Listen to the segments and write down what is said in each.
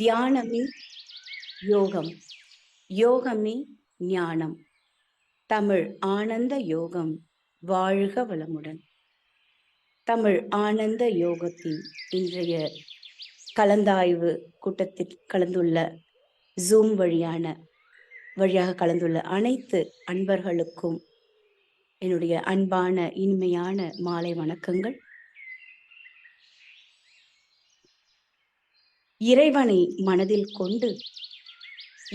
தியானமே யோகம், யோகமே ஞானம். தமிழ் ஆனந்த யோகம். வாழ்க வளமுடன். தமிழ் ஆனந்த யோகத்தின் இன்றைய கலந்தாய்வு கூட்டத்தில் ஜூம் வழியாக கலந்துள்ள அனைத்து அன்பர்களுக்கும் என்னுடைய அன்பான இனிமையான மாலை வணக்கங்கள். இறைவனை மனதில் கொண்டு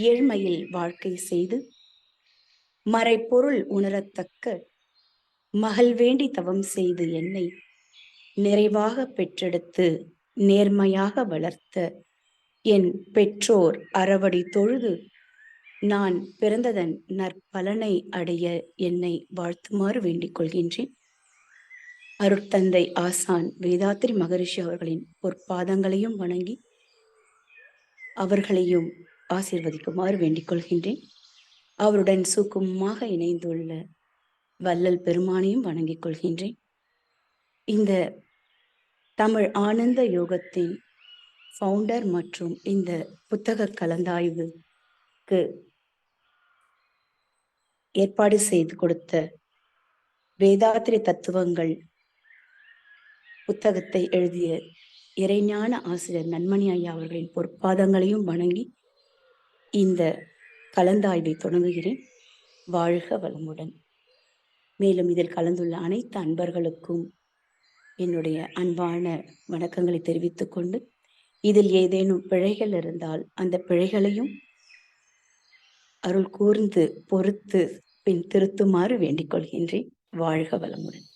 ஏழ்மையில் வாழ்க்கை செய்து மறைப்பொருள் உணரத்தக்க மகள் வேண்டி தவம் செய்து என்னை நிறைவாக பெற்றெடுத்து நேர்மையாக வளர்த்த என் பெற்றோர் அறவடி தொழுது நான் பிறந்ததன் நற்பலனை அடைய என்னை வாழ்த்துமாறு வேண்டிக் கொள்கின்றேன். அருட்தந்தை ஆசான் வேதாத்திரி மகரிஷி அவர்களின் பொற்பாதங்களையும் வணங்கி அவர்களையும் ஆசீர்வதிக்குமாறு வேண்டிக் கொள்கின்றேன். அவருடன் சுக்குமமாக இணைந்துள்ள வள்ளல் பெருமானையும் வணங்கிக் கொள்கின்றேன். இந்த தமிழ் ஆனந்த யோகத்தின் ஃபவுண்டர் மற்றும் இந்த புத்தக கலந்தாய்வுக்கு ஏற்பாடு செய்து கொடுத்த வேதாத்திரி தத்துவங்கள் புத்தகத்தை எழுதிய இறைஞான ஆசிரியர் நன்மணி ஐயா அவர்களின் பொற்பாதங்களையும் வணங்கி இந்த கலந்தாய்வை தொடங்குகிறேன். வாழ்க வளமுடன். மேலும் இதில் கலந்துள்ள அனைத்து அன்பர்களுக்கும் என்னுடைய அன்பான வணக்கங்களை தெரிவித்துக் கொண்டு இதில் ஏதேனும் பிழைகள் இருந்தால் அந்த பிழைகளையும் அருள் கூர்ந்து பொறுத்து பின் திருத்துமாறு வேண்டிக் கொள்கின்றேன். வாழ்க வளமுடன்.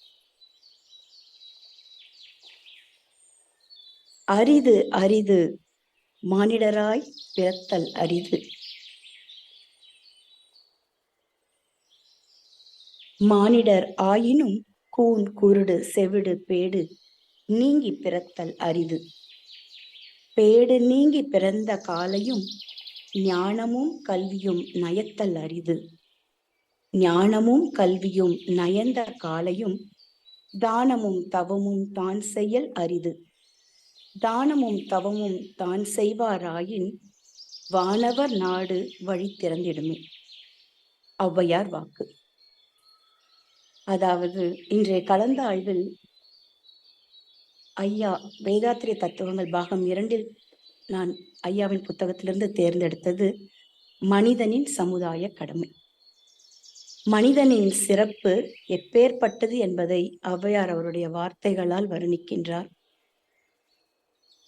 அரிது அரிது மானிடராய் பிறத்தல் அரிது. மானிடர் ஆயினும் கூன் குருடு செவிடு பேடு நீங்கி பிறத்தல் அரிது. பேடு நீங்கி பிறந்த காலையும் ஞானமும் கல்வியும் நயத்தல் அரிது. ஞானமும் கல்வியும் நயந்த காலையும் தானமும் தவமும் தான் செயல் அரிது. தானமும் தவமும் தான் செய்வாராயின் வானவர் நாடு வழி திறந்திடுமே. ஔவையார் வாக்கு. அதாவது இன்றைய கலந்தாய்வில் ஐயா வேதாத்திரிய தத்துவங்கள் பாகம் 2 நான் ஐயாவின் புத்தகத்திலிருந்து தேர்ந்தெடுத்தது மனிதனின் சமுதாய கடமை. மனிதனின் சிறப்பு எப்பேற்பட்டது என்பதை ஔவையார் அவருடைய வார்த்தைகளால் வர்ணிக்கின்றார்.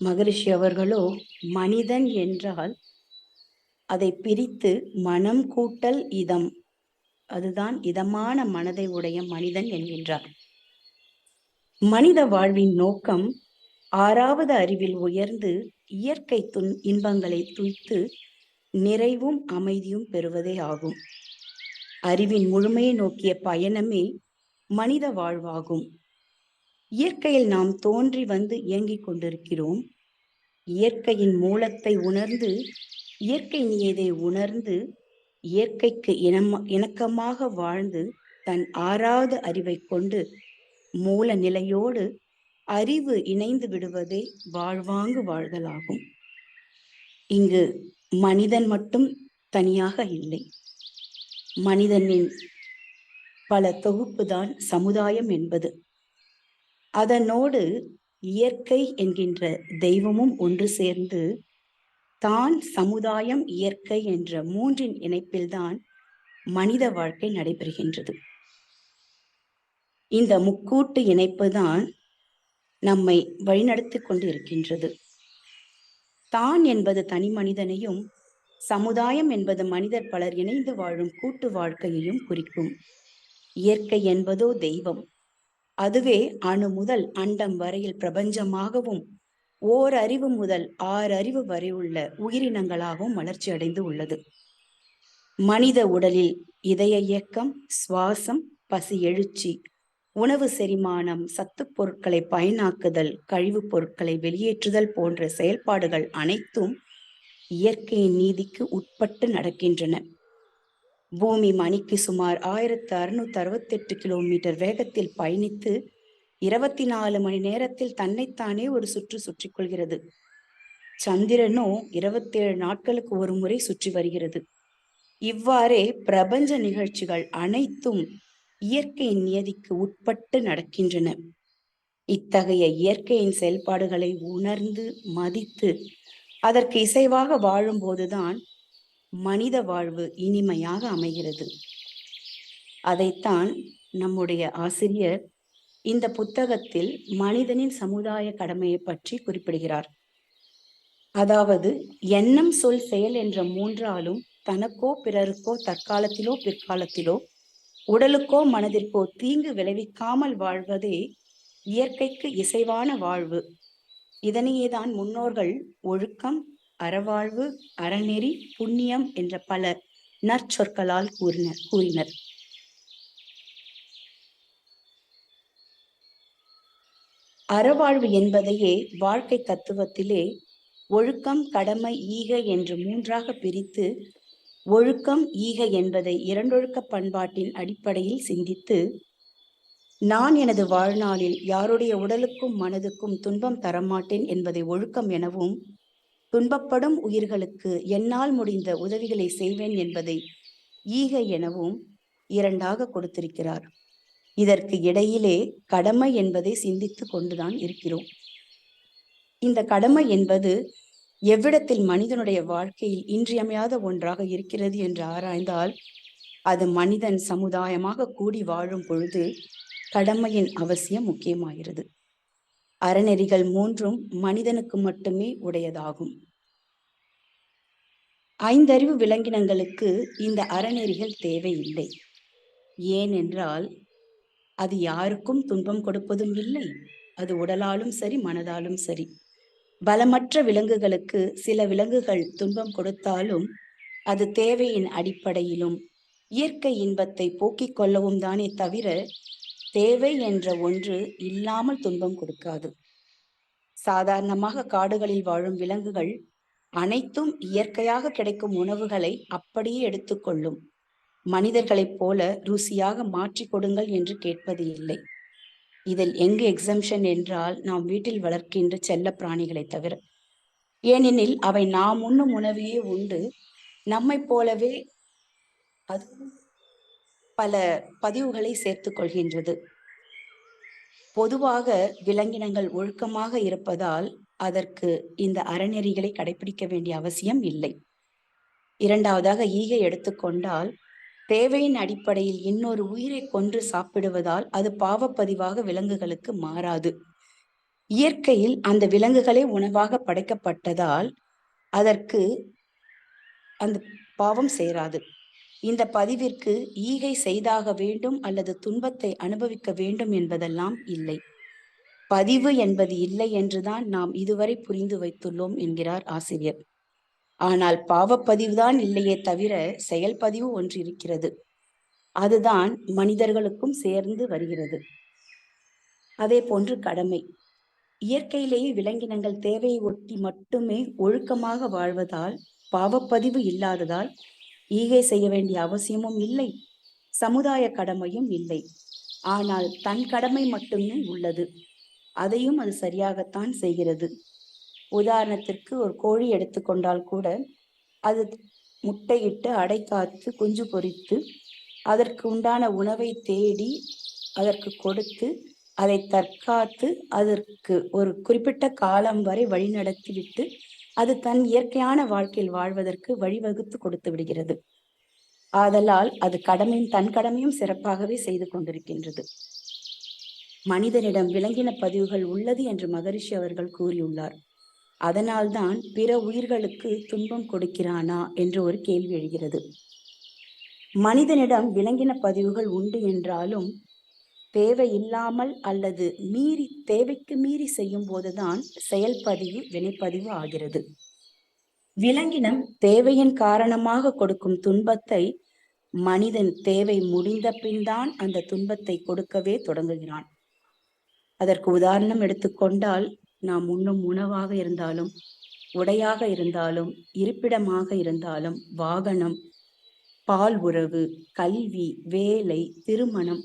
மகரிஷி அவர்களோ மனிதன் என்றால் அதை பிரித்து மனம் கூட்டல் இதம், அதுதான் இதமான மனதை உடைய மனிதன் என்கின்றார். மனித வாழ்வின் நோக்கம் 6வது அறிவில் உயர்ந்து இயற்கை இன்பங்களை துய்த்து நிறைவும் அமைதியும் பெறுவதே ஆகும். அறிவின் முழுமையை நோக்கிய பயணமே மனித வாழ்வாகும். இயற்கையில் நாம் தோன்றி வந்து இயங்கிக் கொண்டிருக்கிறோம். இயற்கையின் மூலத்தை உணர்ந்து இயற்கை நீயதை உணர்ந்து இயற்கைக்கு இணக்கமாக வாழ்ந்து தன் 6வது அறிவை கொண்டு மூல நிலையோடு அறிவு இணைந்து விடுவதே வாழ்வாங்கு வாழ்தலாகும். இங்கு மனிதன் மட்டும் தனியாக இல்லை. மனிதனின் பல தொகுப்புதான் சமுதாயம் என்பது. அதனோடு இயற்கை என்கின்ற தெய்வமும் ஒன்று சேர்ந்து தான் சமுதாயம் இயற்கை என்ற 3இன் இணைப்பில்தான் மனித வாழ்க்கை நடைபெறுகின்றது. இந்த முக்கூட்டு இணைப்பு தான் நம்மை வழிநடத்தி கொண்டு இருக்கின்றது. தான் என்பது தனி மனிதனையும் சமுதாயம் என்பது மனிதர் பலர் இணைந்து வாழும் கூட்டு வாழ்க்கையையும் குறிக்கும். இயற்கை என்பதோ தெய்வம். அதுவே அணு முதல் அண்டம் வரையில் பிரபஞ்சமாகவும் ஓர் அறிவு முதல் 6 அறிவு வரை உள்ள உயிரினங்களாகவும் வளர்ச்சி அடைந்து உள்ளது. மனித உடலில் இதய இயக்கம், சுவாசம், பசி எழுச்சி, உணவு செரிமானம், சத்து பொருட்களை பயனாக்குதல், கழிவுப் பொருட்களை வெளியேற்றுதல் போன்ற செயல்பாடுகள் அனைத்தும் இயற்கையின் நீதிக்கு உட்பட்டு நடக்கின்றன. பூமி மணிக்கு சுமார் 1668 கிலோமீட்டர் வேகத்தில் பயணித்து 24 மணி நேரத்தில் தன்னைத்தானே ஒரு சுற்று சுற்றிக் கொள்கிறது. சந்திரனோ 27 நாட்களுக்கு ஒரு முறை சுற்றி வருகிறது. இவ்வாறே பிரபஞ்ச நிகழ்ச்சிகள் அனைத்தும் இயற்கையின் நியதிக்கு உட்பட்டு நடக்கின்றன. இத்தகைய இயற்கையின் செயல்பாடுகளை உணர்ந்து மதித்து அதற்கு இசைவாக வாழும்போதுதான் மனித வாழ்வு இனிமையாக அமைகிறது. அதைத்தான் நம்முடைய ஆசிரியர் இந்த புத்தகத்தில் மனிதனின் சமுதாய கடமையை பற்றி குறிப்பிடுகிறார். அதாவது எண்ணம், சொல், செயல் என்ற மூன்றாலும் தனக்கோ பிறருக்கோ தற்காலத்திலோ பிற்காலத்திலோ உடலுக்கோ மனதிற்கோ தீங்கு விளைவிக்காமல் வாழ்வதே இயற்கைக்கு இசைவான வாழ்வு. இதனையேதான் முன்னோர்கள் ஒழுக்கம், அறவாழ்வு, அறநெறி, புண்ணியம் என்ற பல நற்சொற்களால் கூறினர். அறவாழ்வு என்பதையே வாழ்க்கை தத்துவத்திலே ஒழுக்கம், கடமை, ஈகை என்று மூன்றாக பிரித்து ஒழுக்கம், ஈகை என்பதை இரண்டொழுக்க பண்பாட்டின் அடிப்படையில் சிந்தித்து, நான் எனது வாழ்நாளில் யாருடைய உடலுக்கும் மனதுக்கும் துன்பம் தரமாட்டேன் என்பதை ஒழுக்கம் எனவும், துன்பப்படும் உயிர்களுக்கு என்னால் முடிந்த உதவிகளை செய்வேன் என்பதை ஈகை எனவும் இரண்டாக கொடுத்திருக்கிறார். இதற்கு இடையிலே கடமை என்பதை சிந்தித்து கொண்டுதான் இருக்கிறோம். இந்த கடமை என்பது எவ்விடத்தில் மனிதனுடைய வாழ்க்கையில் இன்றியமையாத ஒன்றாக இருக்கிறது என்று ஆராய்ந்தால் அது மனிதன் சமுதாயமாக கூடி வாழும் பொழுது கடமையின் அவசியம் முக்கியமாகிறது. அறநெறிகள் மூன்றும் மனிதனுக்கு மட்டுமே உடையதாகும். ஐந்தறிவு விலங்கினங்களுக்கு இந்த அறநெறிகள் தேவையில்லை. ஏனென்றால் அது யாருக்கும் துன்பம் கொடுப்பதும் இல்லை. அது உடலாலும் சரி, மனதாலும் சரி. பலமற்ற விலங்குகளுக்கு சில விலங்குகள் துன்பம் கொடுத்தாலும் அது தேவையின் அடிப்படையிலும் இயற்கை இன்பத்தை போக்கிக் கொள்ளவும் தானே தவிர தேவை என்ற ஒன்று இல்லாமல் துன்பம் கொடுக்காது. சாதாரணமாக காடுகளில் வாழும் விலங்குகள் அனைத்தும் இயற்கையாக கிடைக்கும் உணவுகளை அப்படியே எடுத்துக்கொள்ளும். மனிதர்களைப் போல ருசியாக மாற்றி கொடுங்கள் என்று கேட்பது இல்லை. இதில் எங்கு எக்ஸம்ஷன் என்றால் நாம் வீட்டில் வளர்க்கின்ற செல்ல பிராணிகளை தவிர. ஏனெனில் அவை நாம் உண்ணும் உணவையே உண்டு நம்மை போலவே அது பல பதிவுகளை சேர்த்து கொள்கின்றது. பொதுவாக விலங்கினங்கள் ஒழுக்கமாக இருப்பதால் அதற்கு இந்த அறநெறிகளை கடைபிடிக்க வேண்டிய அவசியம் இல்லை. இரண்டாவதாக ஈகை எடுத்துக்கொண்டால் தேவையின் அடிப்படையில் இன்னொரு உயிரை கொன்று சாப்பிடுவதால் அது பாவப்பதிவாக விலங்குகளுக்கு மாறாது. இயற்கையில் அந்த விலங்குகளே உணவாக படைக்கப்பட்டதால் அதற்கு அந்த பாவம் சேராது. இந்த பதிவிற்கு ஈகை செய்தாக வேண்டும் அல்லது துன்பத்தை அனுபவிக்க வேண்டும் என்பதெல்லாம் இல்லை. பதிவு என்பது இல்லை என்றுதான் நாம் இதுவரை புரிந்து வைத்துள்ளோம் என்கிறார் ஆசிரியர். ஆனால் பாவப்பதிவுதான் இல்லையே தவிர செயல்பதிவு ஒன்று இருக்கிறது. அதுதான் மனிதர்களுக்கும் சேர்ந்து வருகிறது. அதே போன்று கடமை. இயற்கையிலேயே விலங்கினங்கள் தேவையை ஒட்டி மட்டுமே ஒழுக்கமாக வாழ்வதால் பாவப்பதிவு இல்லாததால் ஈகை செய்ய வேண்டிய அவசியமும் இல்லை, சமுதாய கடமையும் இல்லை. ஆனால் தன் கடமை மட்டுமே உள்ளது. அதையும் அது சரியாகத்தான் செய்கிறது. உதாரணத்திற்கு ஒரு கோழி எடுத்துக்கொண்டால் கூட அது முட்டையிட்டு அடை காத்து குஞ்சு பொரித்து அதற்கு உண்டான உணவை தேடி அதற்கு கொடுத்து அதை தற்காத்து அதற்கு ஒரு குறிப்பிட்ட காலம் வரை வழிநடத்திவிட்டு அது தன் இயற்கையான வாழ்க்கையில் வாழ்வதற்கு வழிவகுத்து கொடுத்து விடுகிறது. ஆதலால் அது தன் கடமையும் சிறப்பாகவே செய்து கொண்டிருக்கின்றது. மனிதனிடம் விலங்கின பதிவுகள் உள்ளது என்று மகரிஷி அவர்கள் கூறியுள்ளார். அதனால்தான் பிற உயிர்களுக்கு துன்பம் கொடுக்கிறானா என்று ஒரு கேள்வி எழுகிறது. மனிதனிடம் விலங்கின பதிவுகள் உண்டு என்றாலும் தேவையில்லாமல் அல்லது தேவைக்கு மீறி செய்யும் போதுதான் செயல்பதிவு வினைப்பதிவு ஆகிறது. விலங்கினம் தேவையின் காரணமாக கொடுக்கும் துன்பத்தை மனிதன் தேவை முடிந்த பின் தான் அந்த துன்பத்தை கொடுக்கவே தொடங்குகிறான். அதற்கு உதாரணம் எடுத்துக்கொண்டால் நாம் உண்ணும் உணவாக இருந்தாலும், உடையாக இருந்தாலும், இருப்பிடமாக இருந்தாலும், வாகனம், பால் உறவு, கல்வி, வேலை, திருமணம்,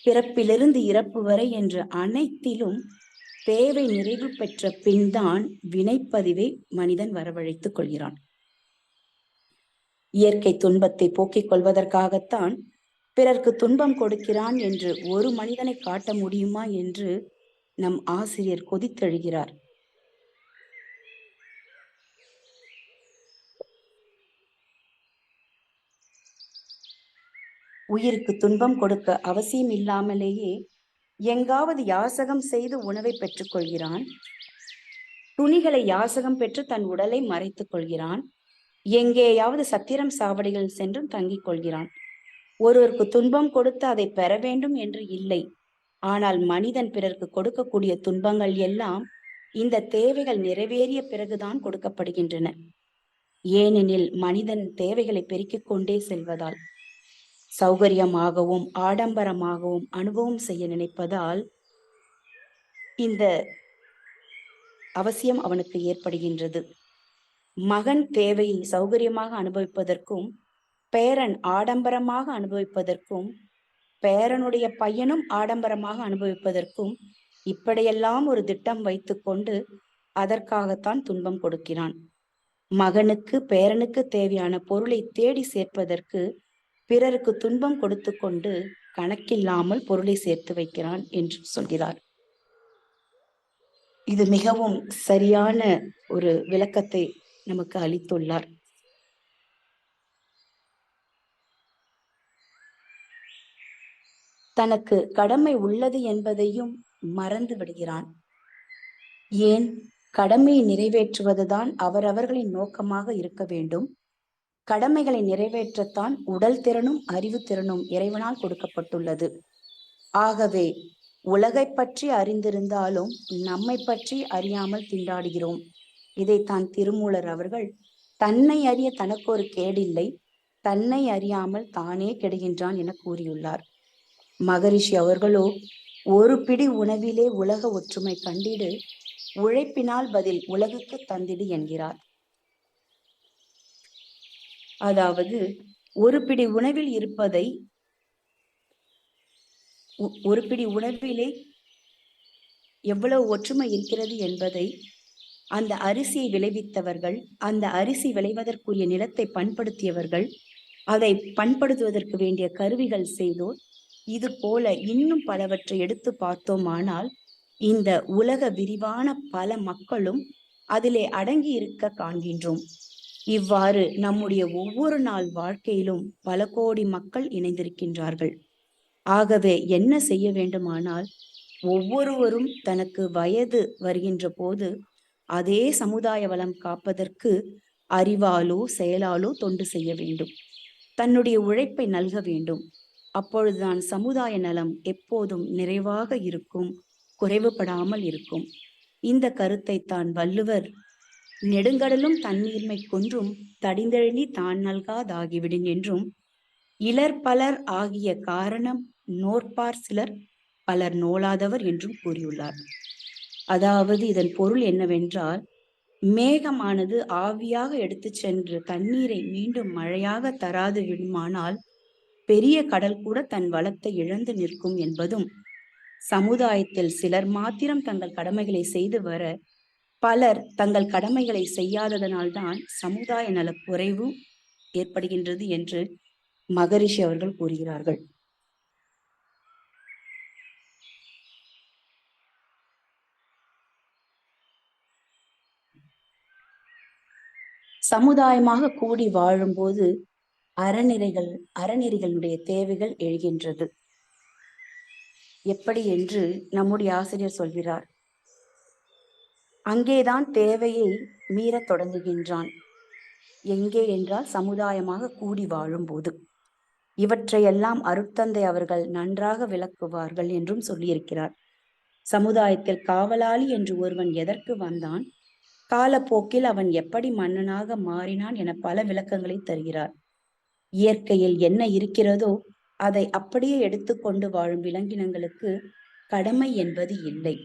பிறப்பிலிருந்து இறப்பு வரை என்ற அனைத்திலும் தேவை நிறைவு பெற்ற பின்தான் வினைப்பதிவை மனிதன் வரவழைத்துக் கொள்கிறான். இயற்கை துன்பத்தை போக்கிக் கொள்வதற்காகத்தான் பிறர்க்கு துன்பம் கொடுக்கிறான் என்று ஒரு மனிதனை காட்ட முடியுமா என்று நம் ஆசிரியர் கொதித்தெழுகிறார். உயிருக்கு துன்பம் கொடுக்க அவசியம் இல்லாமலேயே எங்காவது யாசகம் செய்து உணவை பெற்றுக் கொள்கிறான். துணிகளை யாசகம் பெற்று தன் உடலை மறைத்துக் கொள்கிறான். எங்கேயாவது சத்திரம் சாவடிகள் சென்றும் தங்கிக் கொள்கிறான். ஒருவருக்கு துன்பம் கொடுத்து அதை பெற வேண்டும் என்று இல்லை. ஆனால் மனிதன் பிறர்க்கு கொடுக்கக்கூடிய துன்பங்கள் எல்லாம் இந்த தேவைகள் நிறைவேறிய பிறகுதான் கொடுக்கப்படுகின்றன. ஏனெனில் மனிதன் தேவைகளை பெருக்கிக் கொண்டே செல்வதால், சௌகரியமாகவும் ஆடம்பரமாகவும் அனுபவம் செய்ய நினைப்பதால் இந்த அவசியம் அவனுக்கு ஏற்படுகின்றது. மகன் தேவையை சௌகரியமாக அனுபவிப்பதற்கும், பேரன் ஆடம்பரமாக அனுபவிப்பதற்கும், பேரனுடைய பையனும் ஆடம்பரமாக அனுபவிப்பதற்கும் இப்படியெல்லாம் ஒரு திட்டம் வைத்துக்கொண்டு அதற்காகத்தான் துன்பம் கொடுக்கிறான். மகனுக்கு பேரனுக்கு தேவையான பொருளை தேடி சேர்ப்பதற்கு பிறருக்கு துன்பம் கொடுத்து கொண்டு கணக்கில்லாமல் பொருளை சேர்த்து வைக்கிறான் என்று சொல்கிறார். இது மிகவும் சரியான ஒரு விளக்கத்தை நமக்கு அளித்துள்ளார். தனக்கு கடமை உள்ளது என்பதையும் மறந்து விடுகிறான். ஏன்? கடமையை நிறைவேற்றுவதுதான் அவரவர்களின் நோக்கமாக இருக்க வேண்டும். கடமைகளை நிறைவேற்றத்தான் உடல் திறனும் அறிவு திறனும் இறைவனால் கொடுக்கப்பட்டுள்ளது. ஆகவே உலகை பற்றி அறிந்திருந்தாலும் நம்மை பற்றி அறியாமல் திண்டாடுகிறோம். இதைத்தான் திருமூலர் அவர்கள் தன்னை அறிய தனக்கு ஒரு கேடில்லை, தன்னை அறியாமல் தானே கெடுகின்றான் என கூறியுள்ளார். மகரிஷி அவர்களோ ஒரு பிடி உணவிலே உலக ஒற்றுமை கண்டிடு, உழைப்பினால் பதில் உலகுக்கு தந்திடு என்கிறார். அதாவது ஒரு பிடி உணவில் இருப்பதை, ஒரு பிடி உணவிலே எவ்வளவு ஒற்றுமை இருக்கிறது என்பதை அந்த அரிசியை விளைவித்தவர்கள், அந்த அரிசி விளைவதற்குரிய நிலத்தை பண்படுத்தியவர்கள், அதை பண்படுத்துவதற்கு வேண்டிய கருவிகள் செய்தோர், இது போல இன்னும் பலவற்றை எடுத்து பார்த்தோமானால் இந்த உலக விரிவான பல மக்களும் அதிலே அடங்கி இருக்க காண்கின்றோம். இவ்வாறு நம்முடைய ஒவ்வொரு நாள் வாழ்க்கையிலும் பல கோடி மக்கள் இணைந்திருக்கின்றார்கள். ஆகவே என்ன செய்ய வேண்டுமானால் ஒவ்வொருவரும் தனக்கு வயது வருகின்ற போது அதே சமுதாய வளம் காப்பதற்கு அறிவாலோ செயலாலோ தொண்டு செய்ய வேண்டும். தன்னுடைய உழைப்பை நல்க வேண்டும். அப்பொழுதுதான் சமுதாய நலம் எப்போதும் நிறைவாக இருக்கும், குறைவுபடாமல் இருக்கும். இந்த கருத்தை தான் வள்ளுவர் நெடுங்கடலும் தண்ணீர்மை கொன்றும் தடிந்தெழி தான் நல்காதாகிவிடின் என்றும், இலர் பலர் ஆகிய காரணம் நோற்பார் சிலர் பலர் நோலாதவர் என்றும் கூறியுள்ளார். அதாவது இதன் பொருள் என்னவென்றால், மேகமானது ஆவியாக எடுத்து சென்று தண்ணீரை மீண்டும் மழையாக தராது விடுமானால் பெரிய கடல் கூட தன் வளத்தை இழந்து நிற்கும் என்பதும், சமுதாயத்தில் சிலர் மாத்திரம் தங்கள் கடமைகளை செய்து வர பலர் தங்கள் கடமைகளை செய்யாததனால்தான் சமுதாய நல குறைவு ஏற்படுகின்றது என்று மகரிஷி அவர்கள் கூறுகிறார்கள். சமுதாயமாக கூடி வாழும்போது அறநெறிகளுடைய தேவைகள் எழுகின்றது. எப்படி என்று நம்முடைய ஆசிரியர் சொல்கிறார். அங்கேதான் தேவையை மீறத் தொடங்குகின்றான். எங்கே என்றால் சமுதாயமாக கூடி வாழும்போது. இவற்றையெல்லாம் அருட்தந்தை அவர்கள் நன்றாக விளக்குவார்கள் என்றும் சொல்லியிருக்கிறார். சமுதாயத்தில் காவலாளி என்று ஒருவன் எதற்கு வந்தான், காலப்போக்கில் அவன் எப்படி மன்னனாக மாறினான் என பல விளக்கங்களை தருகிறார். இயற்கையில் என்ன இருக்கிறதோ அதை அப்படியே எடுத்துக்கொண்டு வாழும் விலங்கினங்களுக்கு கடமை என்பது இல்லை.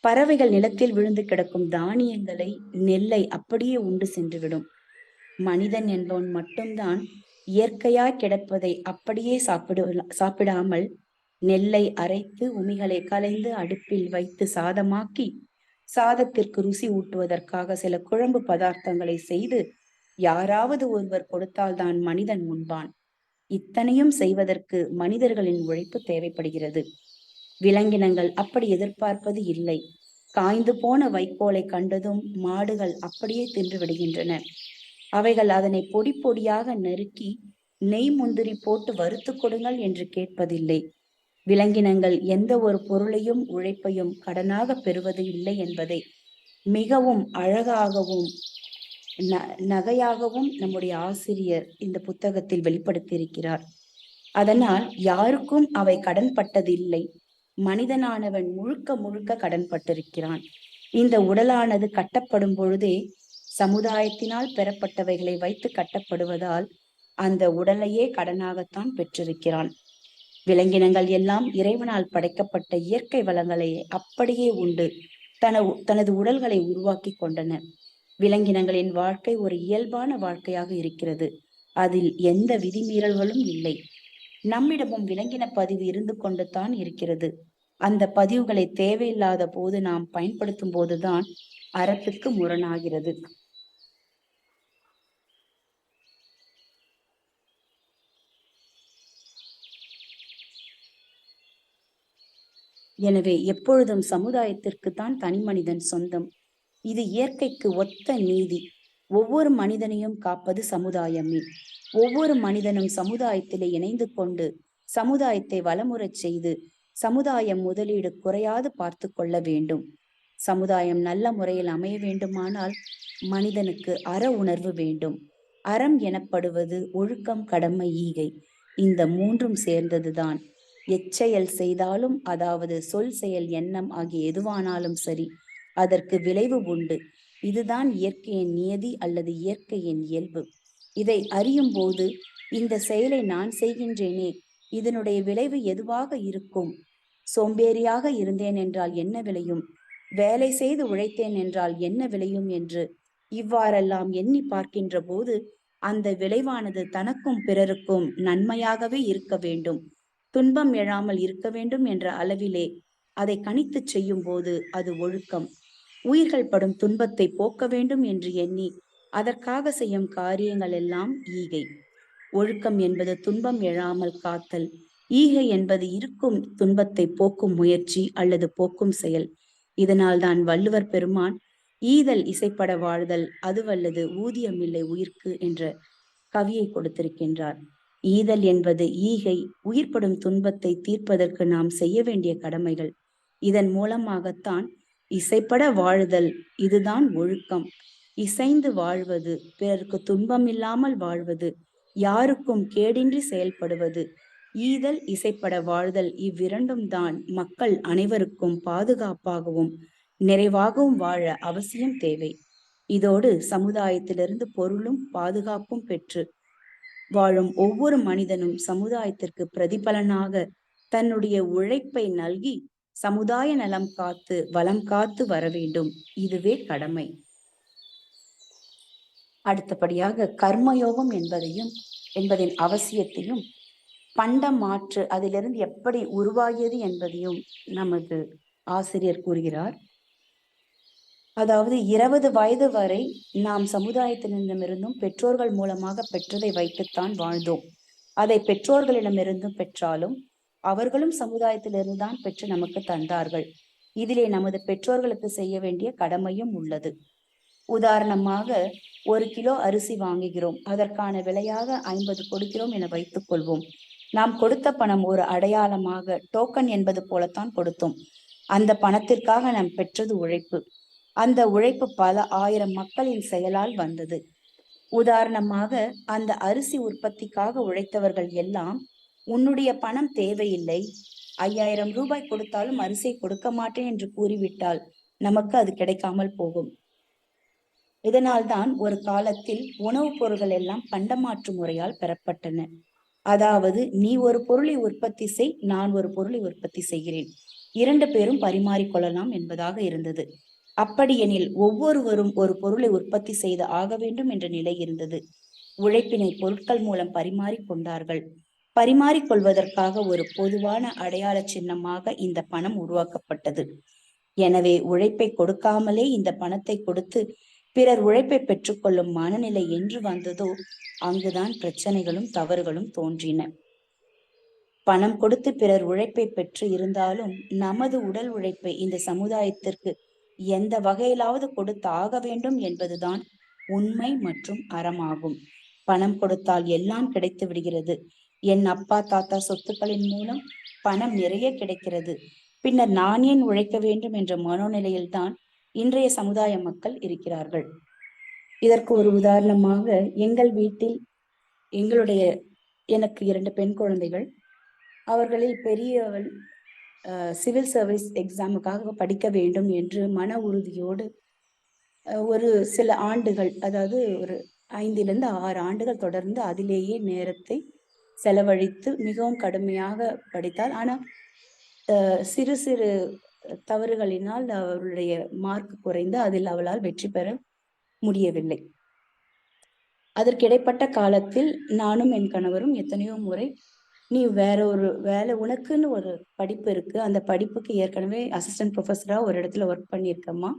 பறவைகள் நிலத்தில் விழுந்து கிடக்கும் தானியங்களை, நெல்லை அப்படியே உண்டு சென்றுவிடும். மனிதன் என்பவன் மட்டும்தான் இயற்கையாய் கிடப்பதை அப்படியே சாப்பிடாமல் நெல்லை அரைத்து உமிகளை களைந்து அடுப்பில் வைத்து சாதமாக்கி சாதத்திற்கு ருசி ஊட்டுவதற்காக சில குழம்பு பதார்த்தங்களை செய்து யாராவது ஒருவர் கொடுத்தால்தான் மனிதன் உண்பான். இத்தனையும் செய்வதற்கு மனிதர்களின் உழைப்பு தேவைப்படுகிறது. விலங்கினங்கள் அப்படி எதிர்பார்ப்பது இல்லை. காய்ந்து போன வைக்கோலை கண்டதும் மாடுகள் அப்படியே தின்று விடுகின்றன. அவைகள் அதனை பொடி பொடியாக நறுக்கி நெய் முந்திரி போட்டு வறுத்து கொடுங்கள் என்று கேட்பதில்லை. விலங்கினங்கள் எந்த ஒரு பொருளையும் உழைப்பையும் கடனாக பெறுவது இல்லை என்பதை மிகவும் அழகாகவும் நகையாகவும் நம்முடைய ஆசிரியர் இந்த புத்தகத்தில் வெளிப்படுத்தியிருக்கிறார். அதனால் யாருக்கும் அவை கடன்பட்டதில்லை. மனிதனானவன் முழுக்க முழுக்க கடன்பட்டிருக்கிறான். இந்த உடலானது கட்டப்படும் பொழுதே சமுதாயத்தினால் பெறப்பட்டவைகளை வைத்து கட்டப்படுவதால் அந்த உடலையே கடனாகத்தான் பெற்றிருக்கிறான். விலங்கினங்கள் எல்லாம் இறைவனால் படைக்கப்பட்ட இயற்கை வளங்களை அப்படியே உண்டு தனது உடல்களை உருவாக்கி கொண்டன. விலங்கினங்களின் வாழ்க்கை ஒரு இயல்பான வாழ்க்கையாக இருக்கிறது. அதில் எந்த விதிமீறல்களும் இல்லை. நம்மிடமும் விலங்கின பதிவு இருந்து கொண்டு தான் இருக்கிறது. அந்த பதிவுகளை தேவையில்லாத போது நாம் பயன்படுத்தும் போதுதான் அறத்துக்கு முரணாகிறது. எனவே எப்பொழுதும் சமுதாயத்திற்கு தான் தனி மனிதன் சொந்தம். இது இயற்கைக்கு ஒத்த நீதி. ஒவ்வொரு மனிதனையும் காப்பது சமுதாயமே. ஒவ்வொரு மனிதனும் சமுதாயத்திலே இணைந்து கொண்டு சமுதாயத்தை வளமுறச் செய்து சமுதாயம் முதலீடு குறையாது பார்த்து கொள்ள வேண்டும். சமுதாயம் நல்ல முறையில் அமைய வேண்டுமானால் மனிதனுக்கு அற உணர்வு வேண்டும். அறம் எனப்படுவது ஒழுக்கம், கடமை, ஈகை. இந்த மூன்றும் சேர்ந்ததுதான். எச்செயல் செய்தாலும், அதாவது சொல், செயல், எண்ணம் ஆகிய எதுவானாலும் சரி, அதற்கு விளைவு உண்டு. இதுதான் இயற்கையின் நியதி அல்லது இயற்கையின் இயல்பு. இதை அறியும் போது இந்த செயலை நான் செய்கின்றேனே, இதனுடைய விளைவு எதுவாக இருக்கும்? சோம்பேறியாக இருந்தேன் என்றால் என்ன விளையும்? வேலை செய்து உழைத்தேன் என்றால் என்ன விளையும் என்று இவ்வாறெல்லாம் எண்ணி பார்க்கின்ற போது அந்த விளைவானது தனக்கும் பிறருக்கும் நன்மையாகவே இருக்க வேண்டும், துன்பம் எழாமல் இருக்க வேண்டும் என்ற அளவிலே அதை கணித்து செய்யும் போது அது ஒழுக்கம். உயிர்கள் படும் துன்பத்தை போக்க வேண்டும் என்று எண்ணி அதற்காக செய்யும் காரியங்கள் எல்லாம் ஈகை. ஒழுக்கம் என்பது துன்பம் எழாமல் காத்தல். ஈகை என்பது இருக்கும் துன்பத்தை போக்கும் முயற்சி அல்லது போக்கும் செயல். இதனால் தான் வள்ளுவர் பெருமான் ஈதல் இசைப்பட வாழ்தல் அதுவல்லது ஊதியமில்லை உயிர்க்கு என்ற கவியை கொடுத்திருக்கின்றார். ஈதல் என்பது ஈகை, உயிர்ப்படும் துன்பத்தை தீர்ப்பதற்கு நாம் செய்ய வேண்டிய கடமைகள். இதன் மூலமாகத்தான் இசைப்பட வாழுதல், இதுதான் ஒழுக்கம். இசைந்து வாழ்வது, பிறருக்கு துன்பம் இல்லாமல் வாழ்வது, யாருக்கும் கேடின்றி செயல்படுவது, ஈதல் இசைப்பட வாழ்தல், இவ்விரண்டும் தான் மக்கள் அனைவருக்கும் பாதுகாப்பாகவும் நிறைவாகவும் வாழ அவசியம் தேவை. இதோடு சமுதாயத்திலிருந்து பொருளும் பாதுகாப்பும் பெற்று வாழும் ஒவ்வொரு மனிதனும் சமுதாயத்திற்கு பிரதிபலனாக தன்னுடைய உழைப்பை நல்கி சமுதாய நலம் காத்து வளம் காத்து வர வேண்டும். இதுவே கடமை. அடுத்தபடியாக கர்மயோகம் என்பதின் அவசியத்தையும் பண்டம் மாற்று அதிலிருந்து எப்படி உருவாகியது என்பதையும் நமது ஆசிரியர் கூறுகிறார். அதாவது 20 வயது வரை நாம் சமுதாயத்தினிடமிருந்தும் பெற்றோர்கள் மூலமாக பெற்றதை வைத்துத்தான் வாழ்ந்தோம். அதை பெற்றோர்களிடமிருந்தும் பெற்றாலும் அவர்களும் சமுதாயத்திலிருந்து தான் பெற்று நமக்கு தந்தார்கள். இதிலே நமது பெற்றோர்களுக்கு செய்ய வேண்டிய கடமையும் உள்ளது. உதாரணமாக 1 கிலோ அரிசி வாங்குகிறோம், அதற்கான விலையாக 50 கொடுக்கிறோம் என வைத்துக் கொள்வோம். நாம் கொடுத்த பணம் ஒரு அடையாளமாக டோக்கன் என்பது போலத்தான் கொடுத்தோம். அந்த பணத்திற்காக நாம் பெற்றது உழைப்பு. அந்த உழைப்பு பல ஆயிரம் மக்களின் செயலால் வந்தது. உதாரணமாக அந்த அரிசி உற்பத்திக்காக உழைத்தவர்கள் எல்லாம் உன்னுடைய பணம் தேவையில்லை, 5000 ரூபாய் கொடுத்தாலும் அரிசியை கொடுக்க மாட்டேன் என்று கூறிவிட்டால் நமக்கு அது கிடைக்காமல் போகும். இதனால்தான் ஒரு காலத்தில் உணவுப் பொருட்கள் எல்லாம் பண்டமாற்று முறையால் பெறப்பட்டன. அதாவது நீ ஒரு பொருளை உற்பத்தி செய், நான் ஒரு பொருளை உற்பத்தி செய்கிறேன், 2 பேரும் பரிமாறிக்கொள்ளலாம் என்பதாக இருந்தது. அப்படியெனில் ஒவ்வொருவரும் ஒரு பொருளை உற்பத்தி செய்து ஆக வேண்டும் என்ற நிலை இருந்தது. உழைப்பினை பொருட்கள் மூலம் பரிமாறிக் கொண்டார்கள். பரிமாறிக்கொள்வதற்காக ஒரு பொதுவான அடையாள சின்னமாக இந்த பணம் உருவாக்கப்பட்டது. எனவே உழைப்பை கொடுக்காமலே இந்த பணத்தை கொடுத்து பிறர் உழைப்பை பெற்றுக்கொள்ளும் மனநிலை என்று வந்ததோ அங்குதான் பிரச்சனைகளும் தவறுகளும் தோன்றின. பணம் கொடுத்து பிறர் உழைப்பை பெற்று இருந்தாலும் நமது உடல் உழைப்பை இந்த சமுதாயத்திற்கு எந்த வகையிலாவது கொடுத்து ஆக வேண்டும் என்பதுதான் உண்மை மற்றும் அறமாகும். பணம் கொடுத்தால் எல்லாம் கிடைத்து விடுகிறது. என் அப்பா தாத்தா சொத்துக்களின் மூலம் பணம் நிறைய கிடைக்கிறது, பின்னர் நான் ஏன் உழைக்க வேண்டும் என்ற மனோநிலையில்தான் இன்றைய சமுதாய மக்கள் இருக்கிறார்கள். இதற்கு ஒரு உதாரணமாக எங்கள் வீட்டில் எனக்கு 2 பெண் குழந்தைகள். அவர்களில் பெரியவள் சிவில் சர்வீஸ் எக்ஸாமுக்காக படிக்க வேண்டும் என்று மன உறுதியோடு ஒரு சில ஆண்டுகள், அதாவது ஒரு 5 to 6 ஆண்டுகள் தொடர்ந்து அதிலேயே நேரத்தை செலவழித்து மிகவும் கடுமையாக படித்தாள். ஆனால் சிறு சிறு தவறுகளினால் அவருடைய மார்க் குறைந்து அதில் அவளால் வெற்றி பெற முடியவில்லை. அதற்கிடைப்பட்ட காலத்தில் நானும் என் கணவரும் எத்தனையோ முறை, நீ வேற ஒரு வேலை, உனக்குன்னு ஒரு படிப்பு இருக்கு, அந்த படிப்புக்கு ஏற்கனவே அசிஸ்டன்ட் ப்ரொஃபஸரா ஒரு இடத்துல ஒர்க் பண்ணியிருக்கம்மா,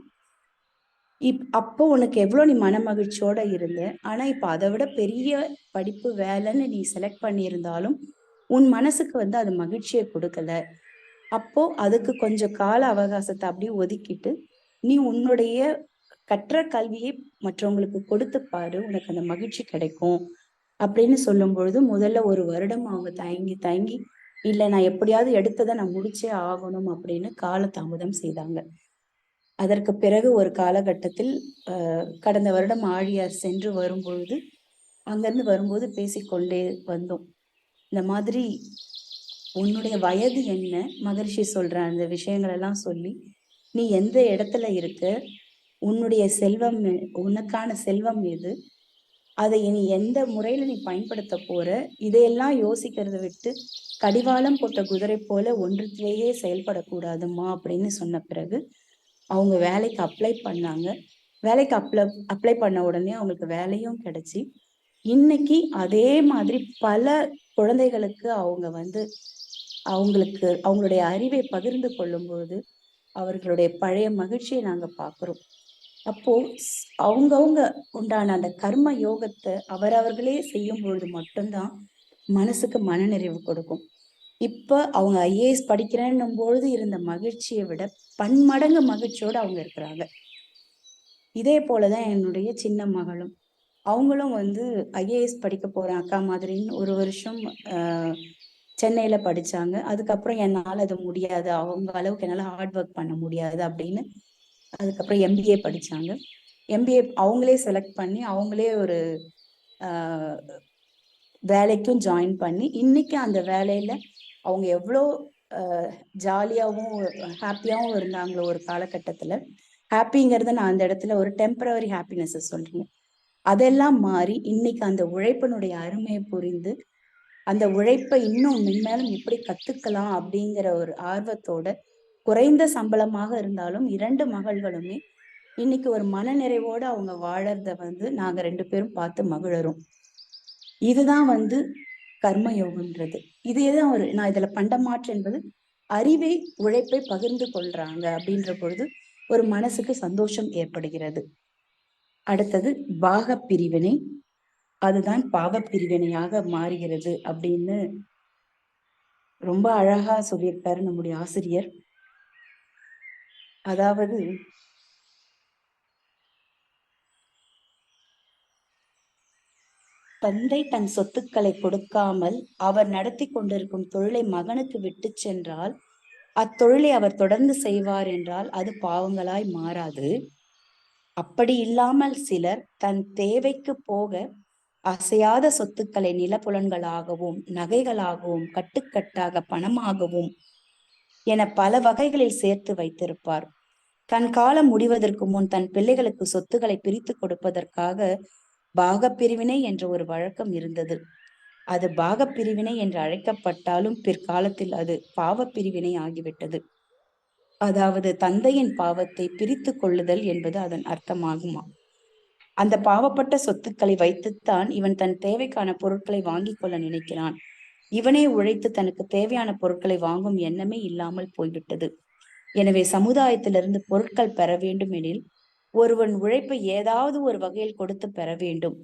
அப்போ உனக்கு எவ்வளோ நீ மன மகிழ்ச்சியோட இருந்த, ஆனா இப்ப அதை விட பெரிய படிப்பு வேலைன்னு நீ செலக்ட் பண்ணியிருந்தாலும் உன் மனசுக்கு அது மகிழ்ச்சியை கொடுக்கல. அப்போ அதுக்கு கொஞ்சம் கால அவகாசத்தை அப்படியே ஒதுக்கிட்டு நீ உன்னுடைய கற்ற கல்வியை மற்றவங்களுக்கு கொடுத்து பாரு, உனக்கு அந்த மகிழ்ச்சி கிடைக்கும் அப்படின்னு சொல்லும் பொழுது முதல்ல 1 வருடம் அவங்க தயங்கி இல்லை, நான் எப்படியாவது எடுத்ததை நான் முடிச்சே ஆகணும் அப்படின்னு கால தாமதம் செய்தாங்க. அதற்கு பிறகு ஒரு காலகட்டத்தில் கடந்த வருடம் ஆழியார் சென்று வரும்பொழுது அங்கிருந்து வரும்போது பேசிக்கொண்டே வந்தோம். இந்த மாதிரி உன்னுடைய வயது என்ன, மகரிஷி சொல்ற அந்த விஷயங்கள் எல்லாம் சொல்லி, நீ எந்த இடத்துல இருக்க, உன்னுடைய செல்வம், உனக்கான செல்வம் எது, அதை நீ எந்த முறையில நீ பயன்படுத்த போற, இதையெல்லாம் யோசிக்கிறத விட்டு கடிவாளம் போட்ட குதிரை போல ஒன்றுத்திலேயே செயல்படக்கூடாதுமா அப்படின்னு சொன்ன பிறகு அவங்க வேலைக்கு அப்ளை பண்ணாங்க. வேலைக்கு அப்ளை பண்ண உடனே அவங்களுக்கு வேலையும் கிடைச்சி, இன்னைக்கு அதே மாதிரி பல குழந்தைகளுக்கு அவங்க அவங்களுடைய அறிவை பகிர்ந்து கொள்ளும்போது அவர்களுடைய பழைய மகிழ்ச்சியை நாங்க பார்க்கிறோம். அப்போ அவங்கவுங்க உண்டான அந்த கர்ம யோகத்தை அவரவர்களே செய்யும் பொழுது மட்டும்தான் மனசுக்கு மனநிறைவு கொடுக்கும். இப்ப அவங்க ஐஏஎஸ் படிக்கிறேன்னும் பொழுது இருந்த மகிழ்ச்சியை விட பன்மடங்கு மகிழ்ச்சியோட அவங்க இருக்கிறாங்க. இதே போலதான் என்னுடைய சின்ன மகளும், அவங்களும் ஐஏஎஸ் படிக்க போறேன் அக்கா மாதிரின்னு 1 வருஷம் சென்னையில படிச்சாங்க. அதுக்கப்புறம் என்னால அது முடியாது, அவங்க அளவுக்கு என்னால ஹார்ட் ஒர்க் பண்ண முடியாது அப்படின்னு அதுக்கப்புறம் எம்பிஏ படிச்சாங்க. எம்பிஏ அவங்களே செலக்ட் பண்ணி அவங்களே ஒரு வேலைக்கும் ஜாயின் பண்ணி இன்னைக்கு அந்த வேலையில அவங்க எவ்வளோ ஜாலியாகவும் ஹாப்பியாகவும் இருந்தாங்களோ ஒரு காலகட்டத்துல. ஹாப்பிங்கிறத நான் அந்த இடத்துல ஒரு டெம்பரவரி ஹாப்பினஸ் சொல்றேன். அதெல்லாம் மாறி இன்னைக்கு அந்த உழைப்பினுடைய அருமையை புரிந்து அந்த உழைப்பை இன்னும் மென்மேலும் எப்படி கத்துக்கலாம் அப்படிங்கிற ஒரு ஆர்வத்தோட, குறைந்த சம்பளமாக இருந்தாலும் 2 மகள்களுமே இன்னைக்கு ஒரு மன நிறைவோட அவங்க வாழறத நாங்க 2 பேரும் பார்த்து மகிழறோம். இதுதான் கர்மயோகம்ன்றது. இதேதான் நான் இதுல பண்டமாற்று என்பது அறிவை, உழைப்பை பகிர்ந்து கொள்றாங்க அப்படின்ற பொழுது ஒரு மனசுக்கு சந்தோஷம் ஏற்படுகிறது. அடுத்தது பாக பிரிவினை, அதுதான் பாவ பிரிவினையாக மாறுகிறது அப்படின்னு ரொம்ப அழகா சொல்லியிருக்காரு நம்முடைய ஆசிரியர். அதாவது தந்தை தன் சொத்துக்களை கொடுக்காமல் அவர் நடத்தி கொண்டிருக்கும் தொழிலை மகனுக்கு விட்டு சென்றால் அத்தொழிலை அவர் தொடர்ந்து செய்வார் என்றால் அது பாவங்களாய் மாறாது. அப்படி இல்லாமல் சிலர் தன் தேவைக்கு போக அசையாத சொத்துக்களை நிலப்புலன்களாகவும் நகைகளாகவும் கட்டுக்கட்டாக பணமாகவும் என பல வகைகளில் சேர்த்து வைத்திருப்பார். தன் காலம் முடிவதற்கு முன் தன் பிள்ளைகளுக்கு சொத்துக்களை பிரித்து கொடுப்பதற்காக பாகப்பிரிவினை என்ற ஒரு வழக்கம் இருந்தது. அது பாகப்பிரிவினை என்று அழைக்கப்பட்டாலும் பிற்காலத்தில் அது பாவப்பிரிவினை ஆகிவிட்டது. அதாவது தந்தையின் பாவத்தை பிரித்து கொள்ளுதல் என்பது அதன் அர்த்தமாகுமா. அந்த பாவப்பட்ட சொத்துக்களை வைத்துத்தான் இவன் தன் தேவைக்கான பொருட்களை வாங்கி கொள்ள நினைக்கிறான். இவனே உழைத்து தனக்கு தேவையான பொருட்களை வாங்கும் எண்ணமே இல்லாமல் போய்விட்டது. எனவே சமுதாயத்திலிருந்து பொருட்கள் பெற வேண்டும் எனில் ஒருவன் உழைப்பை ஏதாவது ஒரு வகையில் கொடுத்து பெற வேண்டும்.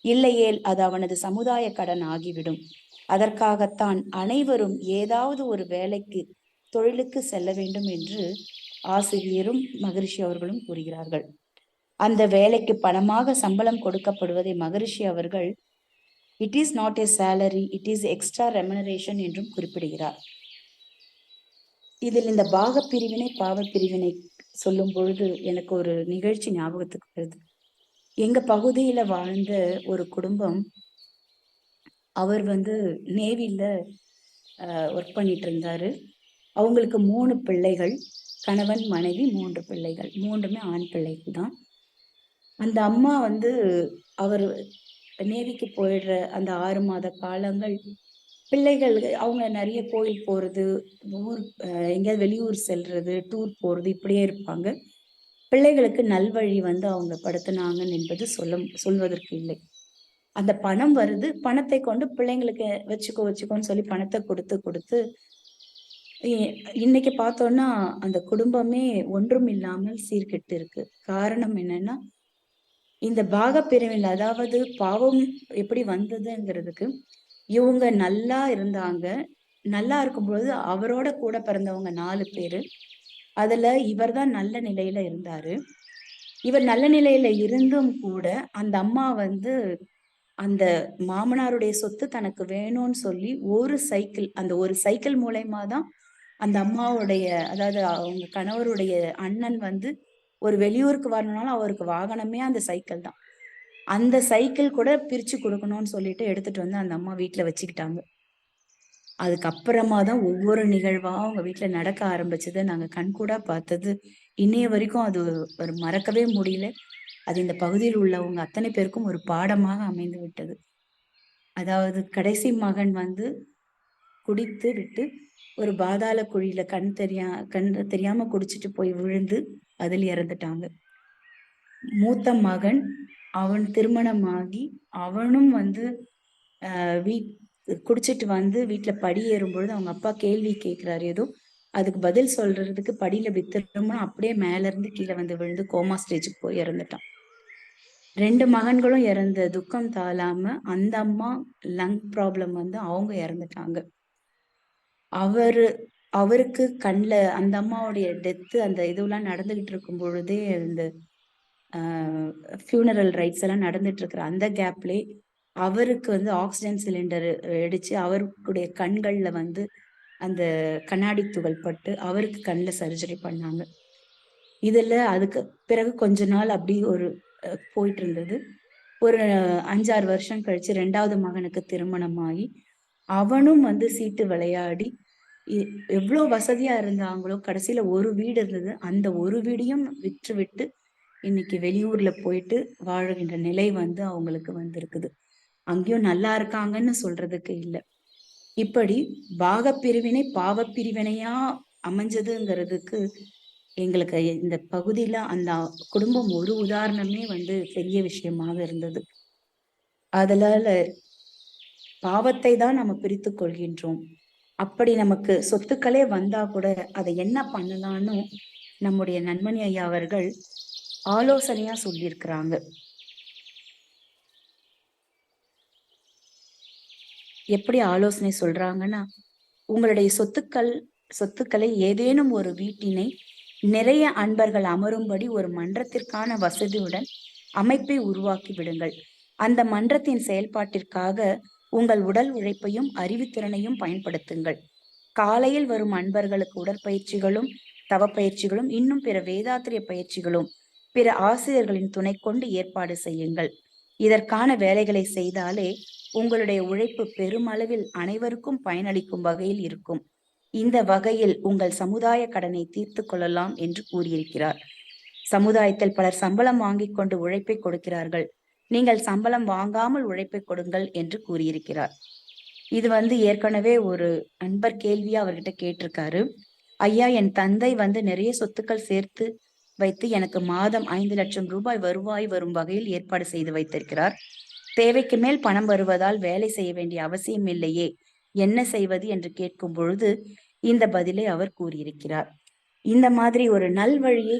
இல்லையேல் அது அவனது சமுதாய கடன் ஆகிவிடும். அதற்காகத்தான் அனைவரும் ஏதாவது ஒரு வேலைக்கு, தொழிலுக்கு செல்ல வேண்டும் என்று ஆசிரியரும் மகரிஷி அவர்களும் கூறுகிறார்கள். அந்த வேலைக்கு பணமாக சம்பளம் கொடுக்கப்படுவதை மகரிஷி அவர்கள் it is not a salary, it is extra remuneration என்றும் குறிப்பிடுகிறார். இதில் இந்த பாக பிரிவினை, பாவ பிரிவினை சொல்லும் பொழுது எனக்கு ஒரு நிகழ்ச்சி ஞாபகத்துக்கு வருது. எங்க பகுதியில வாழ்ந்த ஒரு குடும்பம், அவர் நேவில ஒர்க் பண்ணிட்டு இருந்தாரு. அவங்களுக்கு 3 பிள்ளைகள், கணவன் மனைவி 3 பிள்ளைகள், 3மே ஆண் பிள்ளைகள் தான். அந்த அம்மா அவர் நேவிக்கு போயிடுற அந்த 6 மாத காலங்கள் பிள்ளைகள் அவங்க நிறைய கோயில் போறது, ஊர் எங்கேயாவது வெளியூர் செல்றது, டூர் போறது இப்படியே இருப்பாங்க. பிள்ளைகளுக்கு நல்வழி அவங்க படுத்தினாங்கன்னு என்பது சொல்வதற்கு இல்லை. அந்த பணம் வருது, பணத்தை கொண்டு பிள்ளைங்களுக்கு வச்சுக்கோன்னு சொல்லி பணத்தை கொடுத்து இன்னைக்கு பார்த்தோம்னா அந்த குடும்பமே ஒன்றும் இல்லாமல் சீர்கெட்டு இருக்கு. காரணம் என்னன்னா, இந்த பாகப்பிரிவினை, அதாவது பாவம் எப்படி வந்ததுங்கிறதுக்கு, இவங்க நல்லா இருந்தாங்க. நல்லா இருக்கும்பொழுது அவரோட கூட பிறந்தவங்க 4 பேரு. அதுல இவர் தான் நல்ல நிலையில இருந்தாரு. இவர் நல்ல நிலையில இருந்தும் கூட அந்த அம்மா அந்த மாமனாருடைய சொத்து தனக்கு வேணும்னு சொல்லி அந்த ஒரு சைக்கிள் மூலயமா தான் அந்த அம்மாவுடைய, அதாவது அவங்க கணவருடைய அண்ணன் ஒரு வெளியூருக்கு வரணும்னாலும் அவருக்கு வாகனமே அந்த சைக்கிள் தான். அந்த சைக்கிள் கூட பிரிச்சு கொடுக்கணும்னு சொல்லிட்டு எடுத்துட்டு அந்த அம்மா வீட்டுல வச்சுக்கிட்டாங்க. அதுக்கப்புறமா தான் ஒவ்வொரு நிகழ்வா அவங்க வீட்டுல நடக்க ஆரம்பிச்சது. நாங்க கண்கூடா பார்த்தது. இன்னைய வரைக்கும் அது ஒரு மறக்கவே முடியல. அது இந்த பகுதியில் உள்ளவங்க அத்தனை பேருக்கும் ஒரு பாடமாக அமைந்து விட்டது. அதாவது கடைசி மகன் குடித்து விட்டு ஒரு பாதாள குழியில கண் தெரியாம குடிச்சிட்டு போய் விழுந்து அதில் இறந்துட்டாங்க. மூத்த மகன் அவன் திருமணமாகி அவனும் குடிச்சிட்டு வீட்டுல படி ஏறும் பொழுது அவங்க அப்பா கேள்வி கேட்கிறாரு. ஏதோ அதுக்கு பதில் சொல்றதுக்கு படியில வித்துட்டோம்னா அப்படியே மேல இருந்து கீழே விழுந்து கோமா ஸ்டேஜுக்கு போய் இறந்துட்டான். 2 மகன்களும் இறந்த துக்கம் தாழாம அந்த அம்மா லங் ப்ராப்ளம் அவங்க இறந்துட்டாங்க. அவருக்கு கண்ல அந்த அம்மாவுடைய டெத்து அந்த இதுவெல்லாம் நடந்துகிட்டு இருக்கும் பொழுதே இந்த ஃபியூனரல் ரைட்ஸ் எல்லாம் நடந்துட்டு இருக்கிற அந்த கேப்லே அவருக்கு ஆக்சிஜன் சிலிண்டர் அடிச்சு அவருடைய கண்கள்ல அந்த கண்ணாடி துகள் பட்டு அவருக்கு கண்ணுல சர்ஜரி பண்ணாங்க. இதுல அதுக்கு பிறகு கொஞ்ச நாள் அப்படி ஒரு போயிட்டு இருந்தது. ஒரு 5-6 வருஷம் கழிச்சு 2வது மகனுக்கு திருமணமாகி அவனும் சீட்டு விளையாடி எவ்வளவு வசதியா இருந்தாங்களோ கடைசியில ஒரு வீடு இருந்தது. அந்த ஒரு வீடையும் விட்டு இன்னைக்கு வெளியூர்ல போயிட்டு வாழுகின்ற நிலை அவங்களுக்கு இருக்குது. அங்கேயும் நல்லா இருக்காங்கன்னு சொல்றதுக்கு இல்லை. இப்படி பாகப்பிரிவினை பாவப்பிரிவினையா அமைஞ்சதுங்கிறதுக்கு எங்களுக்கு இந்த பகுதியில அந்த குடும்பம் ஒரு உதாரணமே பெரிய விஷயமாக இருந்தது. அதனால பாவத்தை தான் நம்ம பிரித்து கொள்கின்றோம். அப்படி நமக்கு சொத்துக்களே வந்தா கூட அதை என்ன பண்ணலான்னு நம்முடைய நன்மணி ஐயா அவர்கள் ஆலோசனையா சொல்லியிருக்கிறாங்க. எப்படி ஆலோசனை சொல்றாங்கன்னா, உங்களுடைய சொத்துக்களை ஏதேனும் ஒரு வீட்டினை நிறைய அன்பர்கள் அமரும்படி ஒரு மன்றத்திற்கான வசதியுடன் அமைப்பை உருவாக்கி விடுங்கள். அந்த மன்றத்தின் செயல்பாட்டிற்காக உங்கள் உடல் உழைப்பையும் அறிவுத்திறனையும் பயன்படுத்துங்கள். காலையில் வரும் அன்பர்களுக்கு உடற்பயிற்சிகளும் தவப்பயிற்சிகளும் இன்னும் பிற வேதாத்திரிய பயிற்சிகளும் பிற ஆசிரியர்களின் துணை கொண்டு ஏற்பாடு செய்யுங்கள். இதற்கான வேலைகளை செய்தாலே உங்களுடைய உழைப்பு பெருமளவில் அனைவருக்கும் பயனளிக்கும் வகையில் இருக்கும். இந்த வகையில் உங்கள் சமுதாய கடனை தீர்த்து கொள்ளலாம் என்று கூறியிருக்கிறார். சமுதாயத்தில் பலர் சம்பளம் வாங்கிக் கொண்டு உழைப்பை கொடுக்கிறார்கள். நீங்கள் சம்பளம் வாங்காமல் உழைப்பை கொடுங்கள் என்று கூறியிருக்கிறார். இது ஏற்கனவே ஒரு நண்பர் கேள்வியா அவர்கிட்ட கேட்டிருக்காரு. ஐயா, என் தந்தை நிறைய சொத்துக்கள் சேர்த்து வைத்து எனக்கு மாதம் 5 லட்சம் ரூபாய் வருவாய் வரும் வகையில் ஏற்பாடு செய்து வைத்திருக்கிறார். தேவைக்கு மேல் பணம் வருவதால் வேலை செய்ய வேண்டிய அவசியம் இல்லையே என்ன செய்வது என்று கேட்கும் பொழுது இந்த பதிலை அவர் கூறியிருக்கிறார். இந்த மாதிரி ஒரு நல்வழியை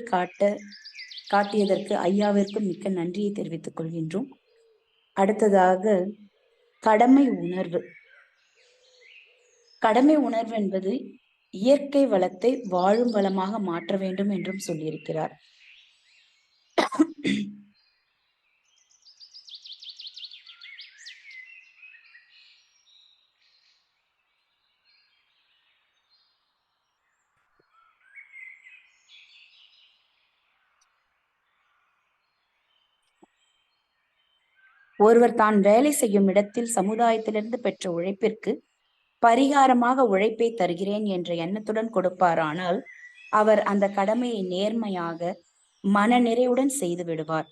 காட்டியதற்கு ஐயாவிற்கும் மிக்க நன்றியை தெரிவித்துக் கொள்கின்றோம். அடுத்ததாக கடமை உணர்வு. கடமை உணர்வு என்பது இயற்கை வளத்தை வாழும் வளமாக மாற்ற வேண்டும் என்றும் சொல்லியிருக்கிறார். ஒருவர் தான் வேலை செய்யும் இடத்தில் சமுதாயத்திலிருந்து பெற்ற உழைப்பிற்கு பரிகாரமாக உழைப்பை தருகிறேன் என்ற எண்ணத்துடன் கொடுப்பாரானால் அவர் அந்த கடமையை நேர்மையாக மன நிறைவுடன் செய்து விடுவார்.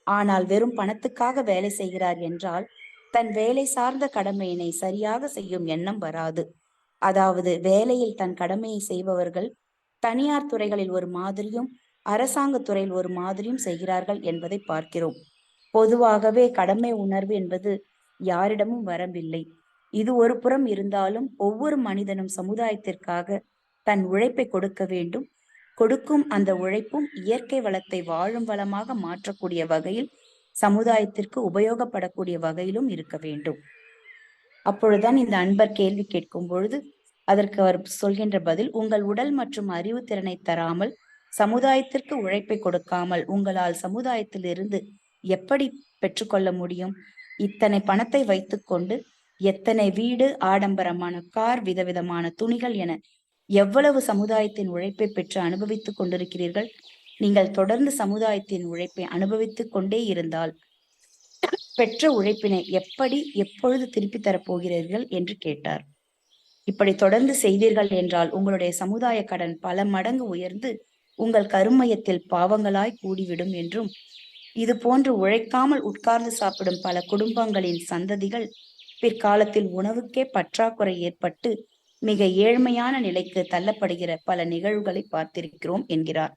ஆனால் வெறும் பணத்துக்காக வேலை செய்கிறார் என்றால் தன் வேலை சார்ந்த கடமையினை சரியாக செய்யும் எண்ணம் வராது. அதாவது வேலையில் தன் கடமையை செய்பவர்கள் தனியார் துறைகளில் ஒரு மாதிரியும் அரசாங்க துறையில் ஒரு மாதிரியும் செய்கிறார்கள் என்பதை பார்க்கிறோம். பொதுவாகவே கடமை உணர்வு என்பது யாரிடமும் வரவில்லை. இது ஒரு புறம் இருந்தாலும் ஒவ்வொரு மனிதனும் சமுதாயத்திற்காக தன் உழைப்பை கொடுக்க வேண்டும். கொடுக்கும் அந்த உழைப்பும் இயற்கை வளத்தை வாழும் வளமாக மாற்றக்கூடிய வகையில் சமுதாயத்திற்கு உபயோகப்படக்கூடிய வகையிலும் இருக்க வேண்டும். அப்பொழுதுதான் இந்த அன்பர் கேள்வி கேட்கும் பொழுது அதற்கு அவர் சொல்கின்ற பதில், உங்கள் உடல் மற்றும் அறிவு திறனை தராமல் சமுதாயத்திற்கு உழைப்பை கொடுக்காமல் உங்களால் சமுதாயத்தில் இருந்து எப்படி பெற்றுக்கொள்ள முடியும்? இத்தனை பணத்தை வைத்துக்கொண்டு எத்தனை வீடு, ஆடம்பரமான கார், விதவிதமான துணிகள் என எவ்வளவு சமுதாயத்தின் உழைப்பை பெற்று அனுபவித்துக் கொண்டிருக்கிறீர்கள். நீங்கள் தொடர்ந்து சமுதாயத்தின் உழைப்பை அனுபவித்துக் கொண்டே இருந்தால் பெற்ற உழைப்பினை எப்படி எப்பொழுது திருப்பி தரப்போகிறீர்கள் என்று கேட்டார். இப்படி தொடர்ந்து செய்தீர்கள் என்றால் உங்களுடைய சமுதாய கடன் பல மடங்கு உயர்ந்து உங்கள் கருமையத்தில் பாவங்களாய் கூடிவிடும் என்றும், இது போன்று உழைக்காமல் உட்கார்ந்து சாப்பிடும் பல குடும்பங்களின் சந்ததிகள் பிற்காலத்தில் உணவுக்கே பற்றாக்குறை ஏற்பட்டு மிக ஏழ்மையான நிலைக்கு தள்ளப்படுகிற பல நிகழ்வுகளை பார்த்திருக்கிறோம் என்கிறார்.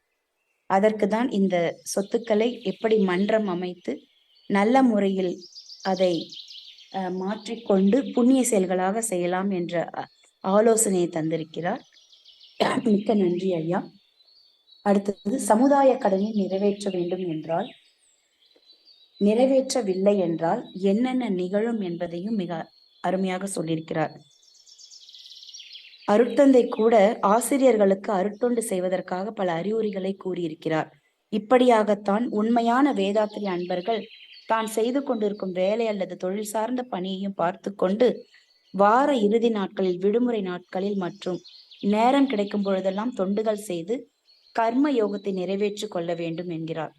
அதற்குதான் இந்த சொத்துக்களை எப்படி மன்றம் அமைத்து நல்ல முறையில் அதை மாற்றிக்கொண்டு புண்ணிய செயல்களாக செய்யலாம் என்ற ஆலோசனையை தந்திருக்கிறார். மிக்க நன்றி ஐயா. அடுத்தது, சமுதாய கடனை நிறைவேற்ற வேண்டும் என்றால், நிறைவேற்றவில்லை என்றால் என்னென்ன நிகழும் என்பதையும் மிக அருமையாக சொல்லியிருக்கிறார். அருட்தந்தை கூட ஆசிரியர்களுக்கு அருட்தொண்டு செய்வதற்காக பல அறிவுரைகளை கூறியிருக்கிறார். இப்படியாகத்தான் உண்மையான வேதாத்திரி அன்பர்கள் தான் செய்து கொண்டிருக்கும் வேலை அல்லது தொழில் சார்ந்த பணியையும் பார்த்து கொண்டு வார இறுதி நாட்களில், விடுமுறை நாட்களில் மற்றும் நேரம் கிடைக்கும் பொழுதெல்லாம் தொண்டுகள் செய்து கர்ம யோகத்தை நிறைவேற்றி கொள்ள வேண்டும் என்கிறார்.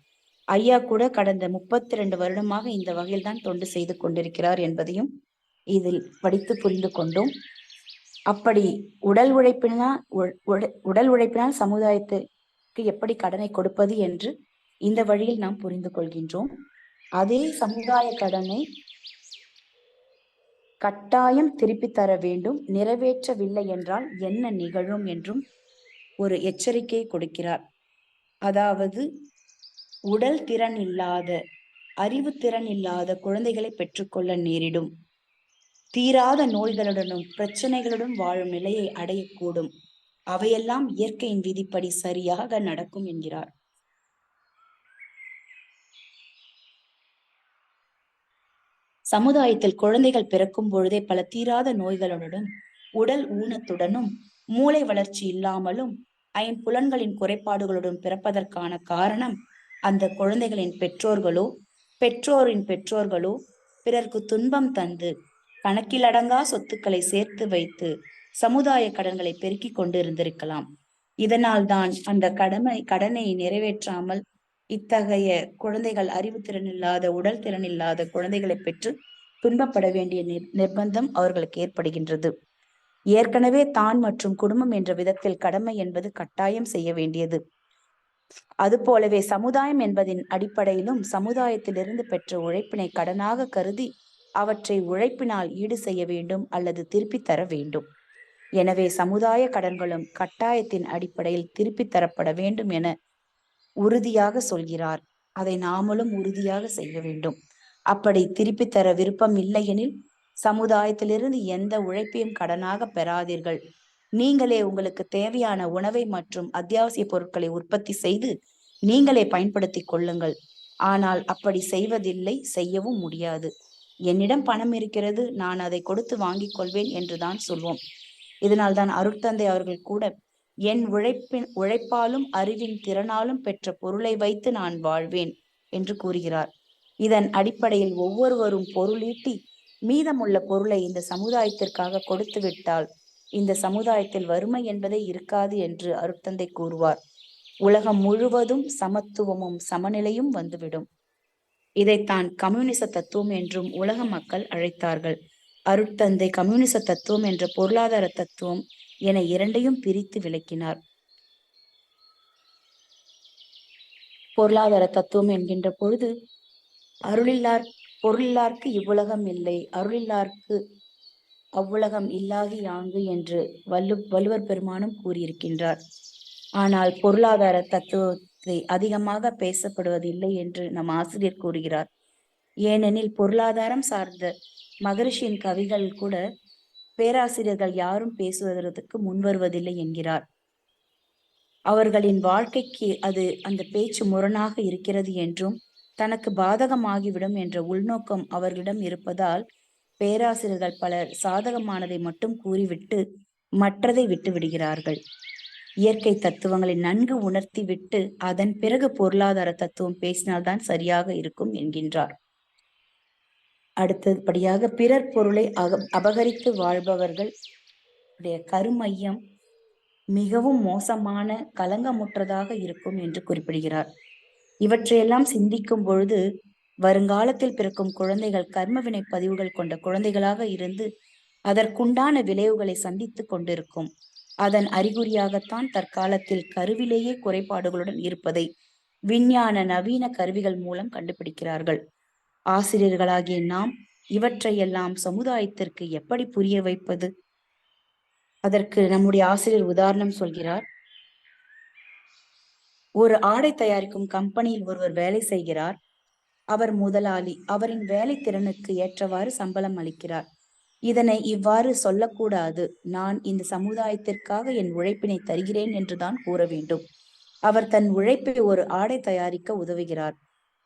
ஐயா கூட கடந்த 32 வருடமாக இந்த வகையில் தான் தொண்டு செய்து கொண்டிருக்கிறார் என்பதையும் இதில் படித்து புரிந்து கொண்டோம். அப்படி உடல் உழைப்பினால் சமுதாயத்துக்கு எப்படி கடனை கொடுப்பது என்று இந்த வழியில் நாம் புரிந்து கொள்கின்றோம். அதே சமுதாய கடனை கட்டாயம் திருப்பி தர வேண்டும். நிறைவேற்றவில்லை என்றால் என்ன நிகழும் என்றும் ஒரு எச்சரிக்கை கொடுக்கிறார். அதாவது உடல் திறன் இல்லாத, அறிவு திறன் இல்லாத குழந்தைகளை பெற்றுக்கொள்ள நேரிடும். தீராத நோய்களுடனும் பிரச்சனைகளுடன் வாழும் நிலையை அடையக்கூடும். அவையெல்லாம் இயற்கையின் விதிப்படி சரியாக நடக்கும் என்கிறார். சமுதாயத்தில் குழந்தைகள் பிறக்கும் பொழுதே பல தீராத நோய்களுடனும் உடல் ஊனத்துடனும் மூளை வளர்ச்சி இல்லாமலும் ஐம்புலன்களின் குறைபாடுகளுடன் பிறப்பதற்கான காரணம் அந்த குழந்தைகளின் பெற்றோர்களோ பெற்றோரின் பெற்றோர்களோ பிறர்க்கு துன்பம் தந்து கணக்கிலடங்கா சொத்துக்களை சேர்த்து வைத்து சமுதாய கடன்களை பெருக்கிக் கொண்டு இருந்திருக்கலாம். இதனால் தான் அந்த கடனை நிறைவேற்றாமல் இத்தகைய குழந்தைகள் அறிவு திறன் இல்லாத, உடல் திறன் இல்லாத குழந்தைகளை பெற்று துன்பப்பட வேண்டிய நிர்பந்தம் அவர்களுக்கு ஏற்படுகின்றது. ஏற்கனவே தான் மற்றும் குடும்பம் என்ற விதத்தில் கடமை என்பது கட்டாயம் செய்ய வேண்டியது. அது போலவே சமுதாயம் என்பதின் அடிப்படையிலும் சமுதாயத்திலிருந்து பெற்ற உழைப்பினை கடனாக கருதி அவற்றை உழைப்பினால் ஈடு செய்ய வேண்டும் அல்லது திருப்பி தர வேண்டும். எனவே சமுதாய கடன்களும் கட்டாயத்தின் அடிப்படையில் திருப்பி தரப்பட வேண்டும் என உறுதியாக சொல்கிறார். அதை நாமளும் உறுதியாக செய்ய வேண்டும். அப்படி திருப்பி தர விருப்பம் இல்லையெனில் சமுதாயத்திலிருந்து எந்த உழைப்பையும் கடனாக பெறாதீர்கள். நீங்களே உங்களுக்கு தேவையான உணவை மற்றும் அத்தியாவசிய பொருட்களை உற்பத்தி செய்து நீங்களே பயன்படுத்திக் கொள்ளுங்கள். ஆனால் அப்படி செய்வதில்லை, செய்யவும் முடியாது. என்னிடம் பணம் இருக்கிறது, நான் அதை கொடுத்து வாங்கிக் கொள்வேன் என்றுதான் சொல்வோம். இதனால்தான் அருட்தந்தை அவர்கள் கூட என் உழைப்பாலும் அறிவின் திறனாலும் பெற்ற பொருளை வைத்து நான் வாழ்வேன் என்று கூறுகிறார். இதன் அடிப்படையில் ஒவ்வொருவரும் பொருளீட்டி மீதமுள்ள பொருளை இந்த சமுதாயத்திற்காக கொடுத்து விட்டால் இந்த சமுதாயத்தில் வறுமை என்பதே இருக்காது என்று அருட்தந்தை கூறுவார். உலகம் முழுவதும் சமத்துவமும் சமநிலையும் வந்துவிடும். இதைத்தான் கம்யூனிச தத்துவம் என்றும் உலக மக்கள் அழைத்தார்கள். அருட்தந்தை கம்யூனிச தத்துவம் என்ற பொருளாதார தத்துவம் என இரண்டையும் பிரித்து விளக்கினார். பொருளாதார தத்துவம் என்கின்ற பொழுது பொருளில்லார்க்கு இவ்வுலகம் இல்லை, அருளில்லார்க்கு அவ்வுலகம் இல்லாகி யாங்கு என்று வள்ளுவர் பெருமானும் கூறியிருக்கின்றார். ஆனால் பொருளாதார தத்துவத்தை அதிகமாக பேசப்படுவதில்லை என்று நம் ஆசிரியர் கூறுகிறார். ஏனெனில் பொருளாதாரம் சார்ந்த மகரிஷியின் கவிகள் கூட பேராசிரியர்கள் யாரும் பேசுவதற்கு முன்வருவதில்லை என்கிறார். அவர்களின் வாழ்க்கைக்கு அந்த பேச்சு முரணாக இருக்கிறது என்றும் தனக்கு பாதகமாகிவிடும் என்ற உள்நோக்கம் அவர்களிடம் இருப்பதால் பேராசிரியர்கள் பலர் சாதகமானதை மட்டும் கூறிவிட்டு மற்றதை விட்டு விடுகிறார்கள். இயற்கை தத்துவங்களை நன்கு உணர்த்தி விட்டு அதன் பிறகு பொருளாதார தத்துவம் பேசினால்தான் சரியாக இருக்கும் என்கின்றார். அடுத்தபடியாக பிறர் பொருளை அபகரித்து வாழ்பவர்கள் கருமையம் மிகவும் மோசமான கலங்கமுற்றதாக இருக்கும் என்று குறிப்பிடுகிறார். இவற்றையெல்லாம் சிந்திக்கும் பொழுது வருங்காலத்தில் பிறக்கும் குழந்தைகள் கர்மவினை பதிவுகள் கொண்ட குழந்தைகளாக இருந்து அதற்குண்டான விளைவுகளை சந்தித்துக் கொண்டிருக்கும். அதன் அறிகுறியாகத்தான் தற்காலத்தில் கருவிலேயே குறைபாடுகளுடன் இருப்பதை விஞ்ஞான நவீன கருவிகள் மூலம் கண்டுபிடிக்கிறார்கள். ஆசிரியர்களாகிய நாம் இவற்றையெல்லாம் சமுதாயத்திற்கு எப்படி புரிய வைப்பது? அதற்கு நம்முடைய ஆசிரியர் உதாரணம் சொல்கிறார். ஒரு ஆடை தயாரிக்கும் கம்பெனியில் ஒருவர் வேலை செய்கிறார். அவர் முதலாளி. அவரின் வேலை திறனுக்கு ஏற்றவாறு சம்பளம் அளிக்கிறார். இதனை இவ்வாறு சொல்லக்கூடாது. நான் இந்த சமுதாயத்திற்காக என் உழைப்பினை தருகிறேன் என்றுதான் கூற வேண்டும். அவர் தன் உழைப்பை ஒரு ஆடை தயாரிக்க உதவுகிறார்.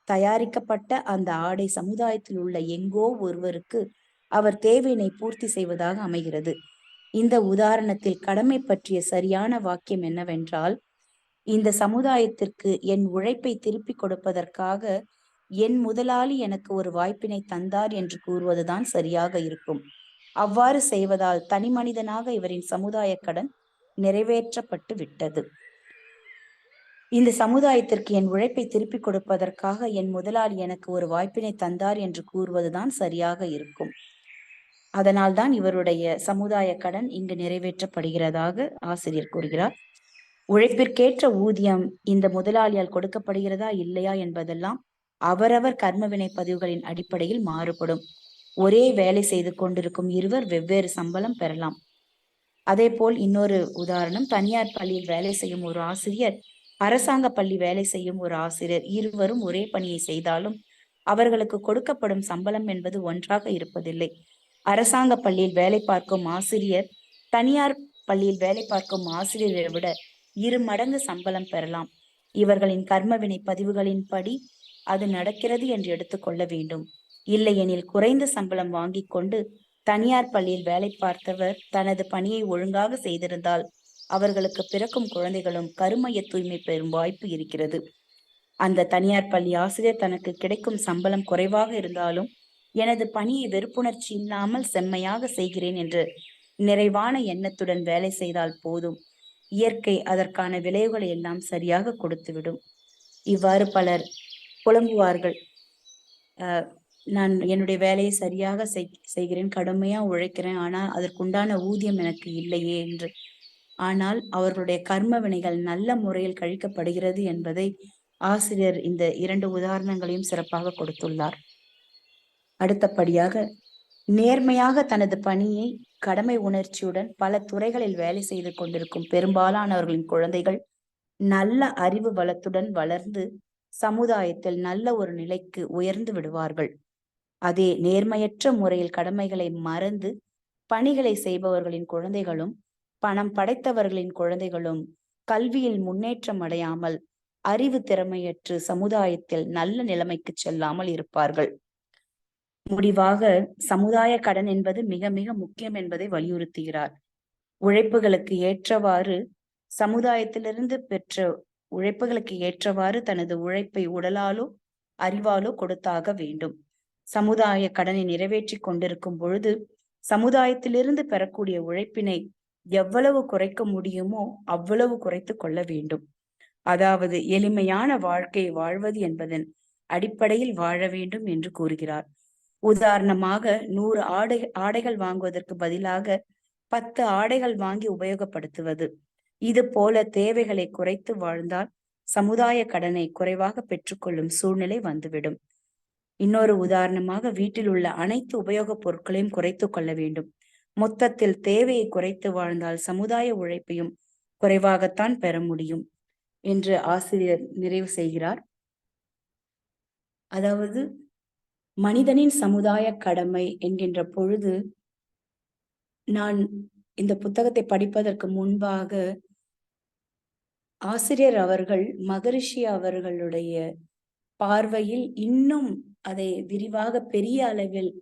தயாரிக்கப்பட்ட அந்த ஆடை சமுதாயத்தில் உள்ள எங்கோ ஒருவருக்கு அவர் தேவையினை பூர்த்தி செய்வதாக அமைகிறது. இந்த உதாரணத்தில் கடமை பற்றிய சரியான வாக்கியம் என்னவென்றால், இந்த சமுதாயத்திற்கு என் உழைப்பை திருப்பிக் கொடுப்பதற்காக என் முதலாளி எனக்கு ஒரு வாய்ப்பினை தந்தார் என்று கூறுவதுதான் சரியாக இருக்கும். அவ்வாறு செய்வதால் தனி மனிதனாக இவரின் சமுதாய கடன் நிறைவேற்றப்பட்டு விட்டது. இந்த சமுதாயத்திற்கு என் உழைப்பை திருப்பிக் கொடுப்பதற்காக என் முதலாளி எனக்கு ஒரு வாய்ப்பினை தந்தார் என்று கூறுவதுதான் சரியாக இருக்கும். அதனால்தான் இவருடைய சமுதாய கடன் இங்கு நிறைவேற்றப்படுகிறதாக ஆசிரியர் கூறுகிறார். உழைப்பிற்கேற்ற ஊதியம் இந்த முதலாளியால் கொடுக்கப்படுகிறதா இல்லையா என்பதெல்லாம் அவரவர் கர்மவினை பதிவுகளின் அடிப்படையில் மாறுபடும். ஒரே வேலை செய்து கொண்டிருக்கும் இருவர் வெவ்வேறு சம்பளம் பெறலாம். அதே போல் இன்னொரு உதாரணம், தனியார் பள்ளியில் வேலை செய்யும் ஒரு ஆசிரியர், அரசாங்க பள்ளி வேலை செய்யும் ஒரு ஆசிரியர், இருவரும் ஒரே பணியை செய்தாலும் அவர்களுக்கு கொடுக்கப்படும் சம்பளம் என்பது ஒன்றாக இருப்பதில்லை. அரசாங்க பள்ளியில் வேலை பார்க்கும் ஆசிரியர் தனியார் பள்ளியில் வேலை பார்க்கும் ஆசிரியரை விட 2 மடங்கு சம்பளம் பெறலாம். இவர்களின் கர்மவினை பதிவுகளின் படி அது நடக்கிறது என்று எடுத்துக்கொள்ள வேண்டும். இல்லையெனில் குறைந்த சம்பளம் வாங்கிக் கொண்டு தனியார் பள்ளியில் வேலை பார்த்தவர் தனது பணியை ஒழுங்காக செய்திருந்தால் அவர்களுக்கு பிறக்கும் குழந்தைகளும் கருமைய தூய்மை பெறும் வாய்ப்பு இருக்கிறது. அந்த தனியார் பள்ளி ஆசிரியர் தனக்கு கிடைக்கும் சம்பளம் குறைவாக இருந்தாலும் எனது பணியை வெறுப்புணர்ச்சி இல்லாமல் செம்மையாக செய்கிறேன் என்று நிறைவான எண்ணத்துடன் வேலை செய்தால் போதும். இயற்கை அதற்கான விளைவுகளை எல்லாம் சரியாக கொடுத்துவிடும். இவ்வாறு பலர் புலம்புவார்கள். நான் என்னுடைய வேலையை சரியாக செய்கிறேன், கடுமையா உழைக்கிறேன், ஆனால் அதற்குண்டான ஊதியம் எனக்கு இல்லையே என்று. ஆனால் அவர்களுடைய கர்ம வினைகள் நல்ல முறையில் கழிக்கப்படுகிறது என்பதை ஆசிரியர் இந்த 2 உதாரணங்களையும் சிறப்பாக கொடுத்துள்ளார். அடுத்தபடியாக, நேர்மையாக தனது பணியை கடமை உணர்ச்சியுடன் பல துறைகளில் வேலை செய்து கொண்டிருக்கும் பெரும்பாலானவர்களின் குழந்தைகள் நல்ல அறிவு வளத்துடன் வளர்ந்து சமுதாயத்தில் நல்ல ஒரு நிலைக்கு உயர்ந்து விடுவார்கள். அதே நேர்மையற்ற முறையில் கடமைகளை மறந்து பணிகளை செய்பவர்களின் குழந்தைகளும் பணம் படைத்தவர்களின் குழந்தைகளும் கல்வியில் முன்னேற்றம் அடையாமல் அறிவு திறமையற்று சமுதாயத்தில் நல்ல நிலைமைக்கு செல்லாமல் இருப்பார்கள். முடிவாக சமுதாய கடன் என்பது மிக மிக முக்கியம் என்பதை வலியுறுத்துகிறார். உழைப்புகளுக்கு ஏற்றவாறு சமுதாயத்திலிருந்து பெற்ற உழைப்புகளுக்கு ஏற்றவாறு தனது உழைப்பை உடலாலோ அறிவாலோ கொடுத்தாக வேண்டும். சமுதாய கடனை நிறைவேற்றி கொண்டிருக்கும் பொழுது சமுதாயத்திலிருந்து பெறக்கூடிய உழைப்பினை எவ்வளவு குறைக்க முடியுமோ அவ்வளவு குறைத்து கொள்ள வேண்டும். அதாவது எளிமையான வாழ்க்கை வாழ்வது என்பதன் அடிப்படையில் வாழ வேண்டும் என்று கூறுகிறார். உதாரணமாக 100 ஆடைகள் வாங்குவதற்கு பதிலாக 10 ஆடைகள் வாங்கி உபயோகப்படுத்துவது. இது போல தேவைகளை குறைத்து வாழ்ந்தால் சமுதாய கடனை குறைவாக பெற்றுக்கொள்ளும் சூழ்நிலை வந்துவிடும். இன்னொரு உதாரணமாக வீட்டில் உள்ள அனைத்து உபயோகப் பொருட்களையும் குறைத்து கொள்ள வேண்டும். மொத்தத்தில் தேவையை குறைத்து வாழ்ந்தால் சமுதாய உழைப்பையும் குறைவாகத்தான் பெற முடியும் என்று ஆசிரியர் நிறைவு செய்கிறார். அதாவது மனிதனின் சமுதாய கடமை என்கின்ற பொழுது, நான் இந்த புத்தகத்தை படிப்பதற்கு முன்பாக ஆசிரியர் அவர்கள் மகரிஷி அவர்களுடைய பார்வையில் இன்னும் அதை விரிவாக பெரிய அளவில்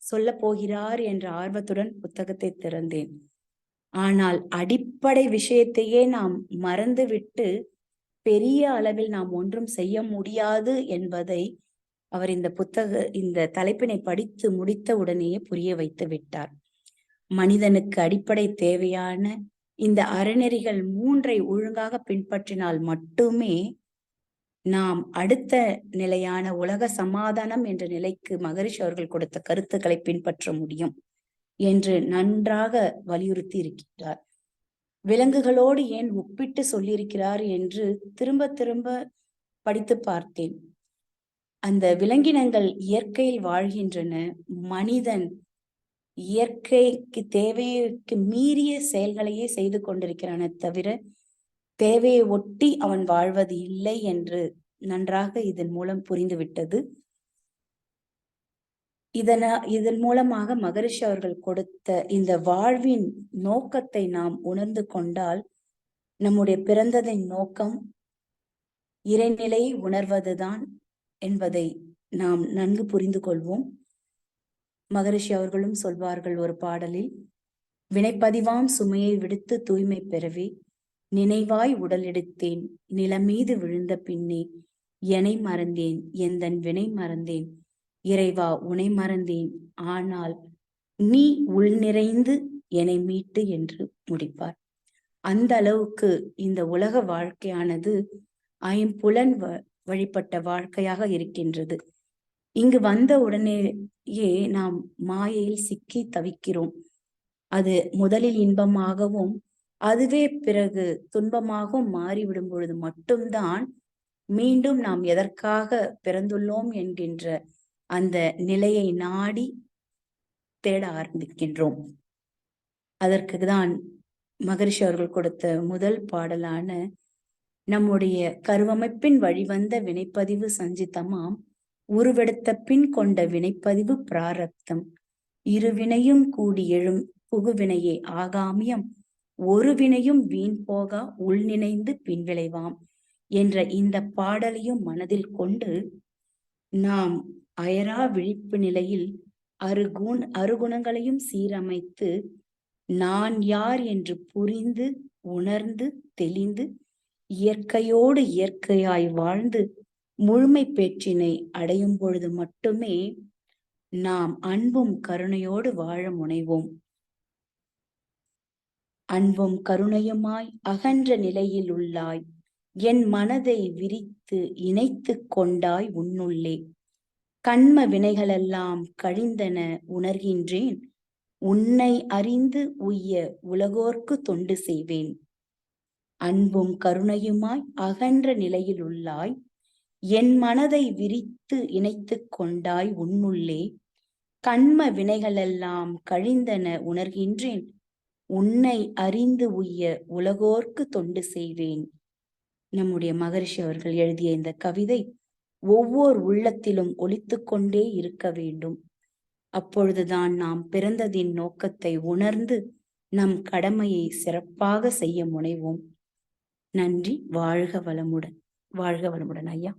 சொல்ல போகிறார் என்ற ஆர்வத்துடன் புத்தகத்தை திறந்தேன். ஆனால் அடிப்படை விஷயத்தையே நாம் மறந்துவிட்டு பெரிய அளவில் நாம் ஒன்றும் செய்ய முடியாது என்பதை அவர் இந்த தலைப்பினை படித்து முடித்த உடனேயே புரிய வைத்து விட்டார். மனிதனுக்கு அடிப்படை தேவையான இந்த அறநெறிகள் 3ஐ ஒழுங்காக பின்பற்றினால் மட்டுமே நாம் அடுத்த நிலையான உலக சமாதானம் என்ற நிலைக்கு மகரிஷி அவர்கள் கொடுத்த கருத்துக்களை பின்பற்ற முடியும் என்று நன்றாக வலியுறுத்தி இருக்கின்றார். விலங்குகளோடு ஏன் ஒப்பிட்டு சொல்லியிருக்கிறார் என்று திரும்ப திரும்ப படித்து பார்த்தேன். அந்த விலங்கினங்கள் இயற்கையில் வாழ்கின்றன. மனிதன் இயற்கைக்கு தேவைக்கு மீறிய செயல்களையே செய்து கொண்டிருக்கிறானே தவிர தேவையை ஒட்டி அவன் வாழ்வது இல்லை என்று நன்றாக இதன் மூலம் புரிந்துவிட்டது. இதன் மூலமாக மகரிஷி அவர்கள் கொடுத்த இந்த வாழ்வின் நோக்கத்தை நாம் உணர்ந்து கொண்டால் நம்முடைய பிறந்ததின் நோக்கம் இறைநிலையை உணர்வதுதான் என்பதை நாம் நன்கு புரிந்து கொள்வோம். மகரிஷி அவர்களும் சொல்வார்கள் ஒரு பாடலில், வினைப்பதிவாம் சுமையை விடுத்து தூய்மை பெறவே நினைவாய் உடல் எடுத்தேன் நிலமீது விழுந்த பின்னே எனை மறந்தேன் எந்தன் வினை மறந்தேன் இறைவா உனை மறந்தேன் ஆனால் நீ உள் நிறைந்து என்னை மீட்டு என்று முடிப்பார். அந்த அளவுக்கு இந்த உலக வாழ்க்கையானது ஐம்புலன் வழிபட்ட வாழ்க்கையாக இருக்கின்றது. இங்கு வந்த உடனேயே நாம் மாயையில் சிக்கி தவிக்கிறோம். அது முதலில் இன்பமாகவும் அதுவே பிறகு துன்பமாகவும் மாறிவிடும் பொழுது மட்டும்தான் மீண்டும் நாம் எதற்காக பிறந்துள்ளோம் என்கின்ற அந்த நிலையை நாடி தேட ஆரம்பிக்கின்றோம். அதற்குதான் மகரிஷி அவர்கள் கொடுத்த முதல் பாடலான நம்முடைய கருவமைப்பின் வழிவந்த வினைப்பதிவு சஞ்சிதமாம் உருவெடுத்த பின் கொண்ட வினைப்பதிவு பிராரப்தம் இருவினையும் கூடி எழும் புகுவினையே ஆகாமியம் ஒரு வினையும் வீண் போகா உள் நினைந்து பின் விளைவாம் என்ற இந்த பாடலையும் மனதில் கொண்டு நாம் அயரா விழிப்பு நிலையில் அருகுணங்களையும் சீரமைத்து நான் யார் என்று புரிந்து உணர்ந்து தெளிந்து இயற்கையோடு இயற்கையாய் வாழ்ந்து முழுமை பேற்றினை அடையும் பொழுது மட்டுமே நாம் அன்பும் கருணையோடு வாழ முனைவோம். அன்பும் கருணையுமாய் அகன்ற நிலையில் உள்ளாய் என் மனதை விரித்து இணைத்து கொண்டாய் உன்னுள்ளே கண்ம வினைகளெல்லாம் கழிந்தன உணர்கின்றேன் உன்னை அறிந்து உய்ய உலகோர்க்கு தொண்டு செய்வேன். அன்பும் கருணையுமாய் அகன்ற நிலையில் உள்ளாய் என் மனதை விரித்து இணைத்து கொண்டாய் உன்னுள்ளே கண்ம வினைகளெல்லாம் கழிந்தன உணர்கின்றேன் உன்னை அறிந்து உய்ய உலகோர்க்கு தொண்டு செய்வேன். நம்முடைய மகரிஷி அவர்கள் எழுதிய இந்த கவிதை ஒவ்வொரு உள்ளத்திலும் ஒலித்து கொண்டே இருக்க வேண்டும். அப்பொழுதுதான் நாம் பிறந்ததின் நோக்கத்தை உணர்ந்து நம் கடமையை சிறப்பாக செய்ய முனைவோம். நன்றி. வாழ்க வளமுடன். வாழ்க வளமுடன் ஐயா.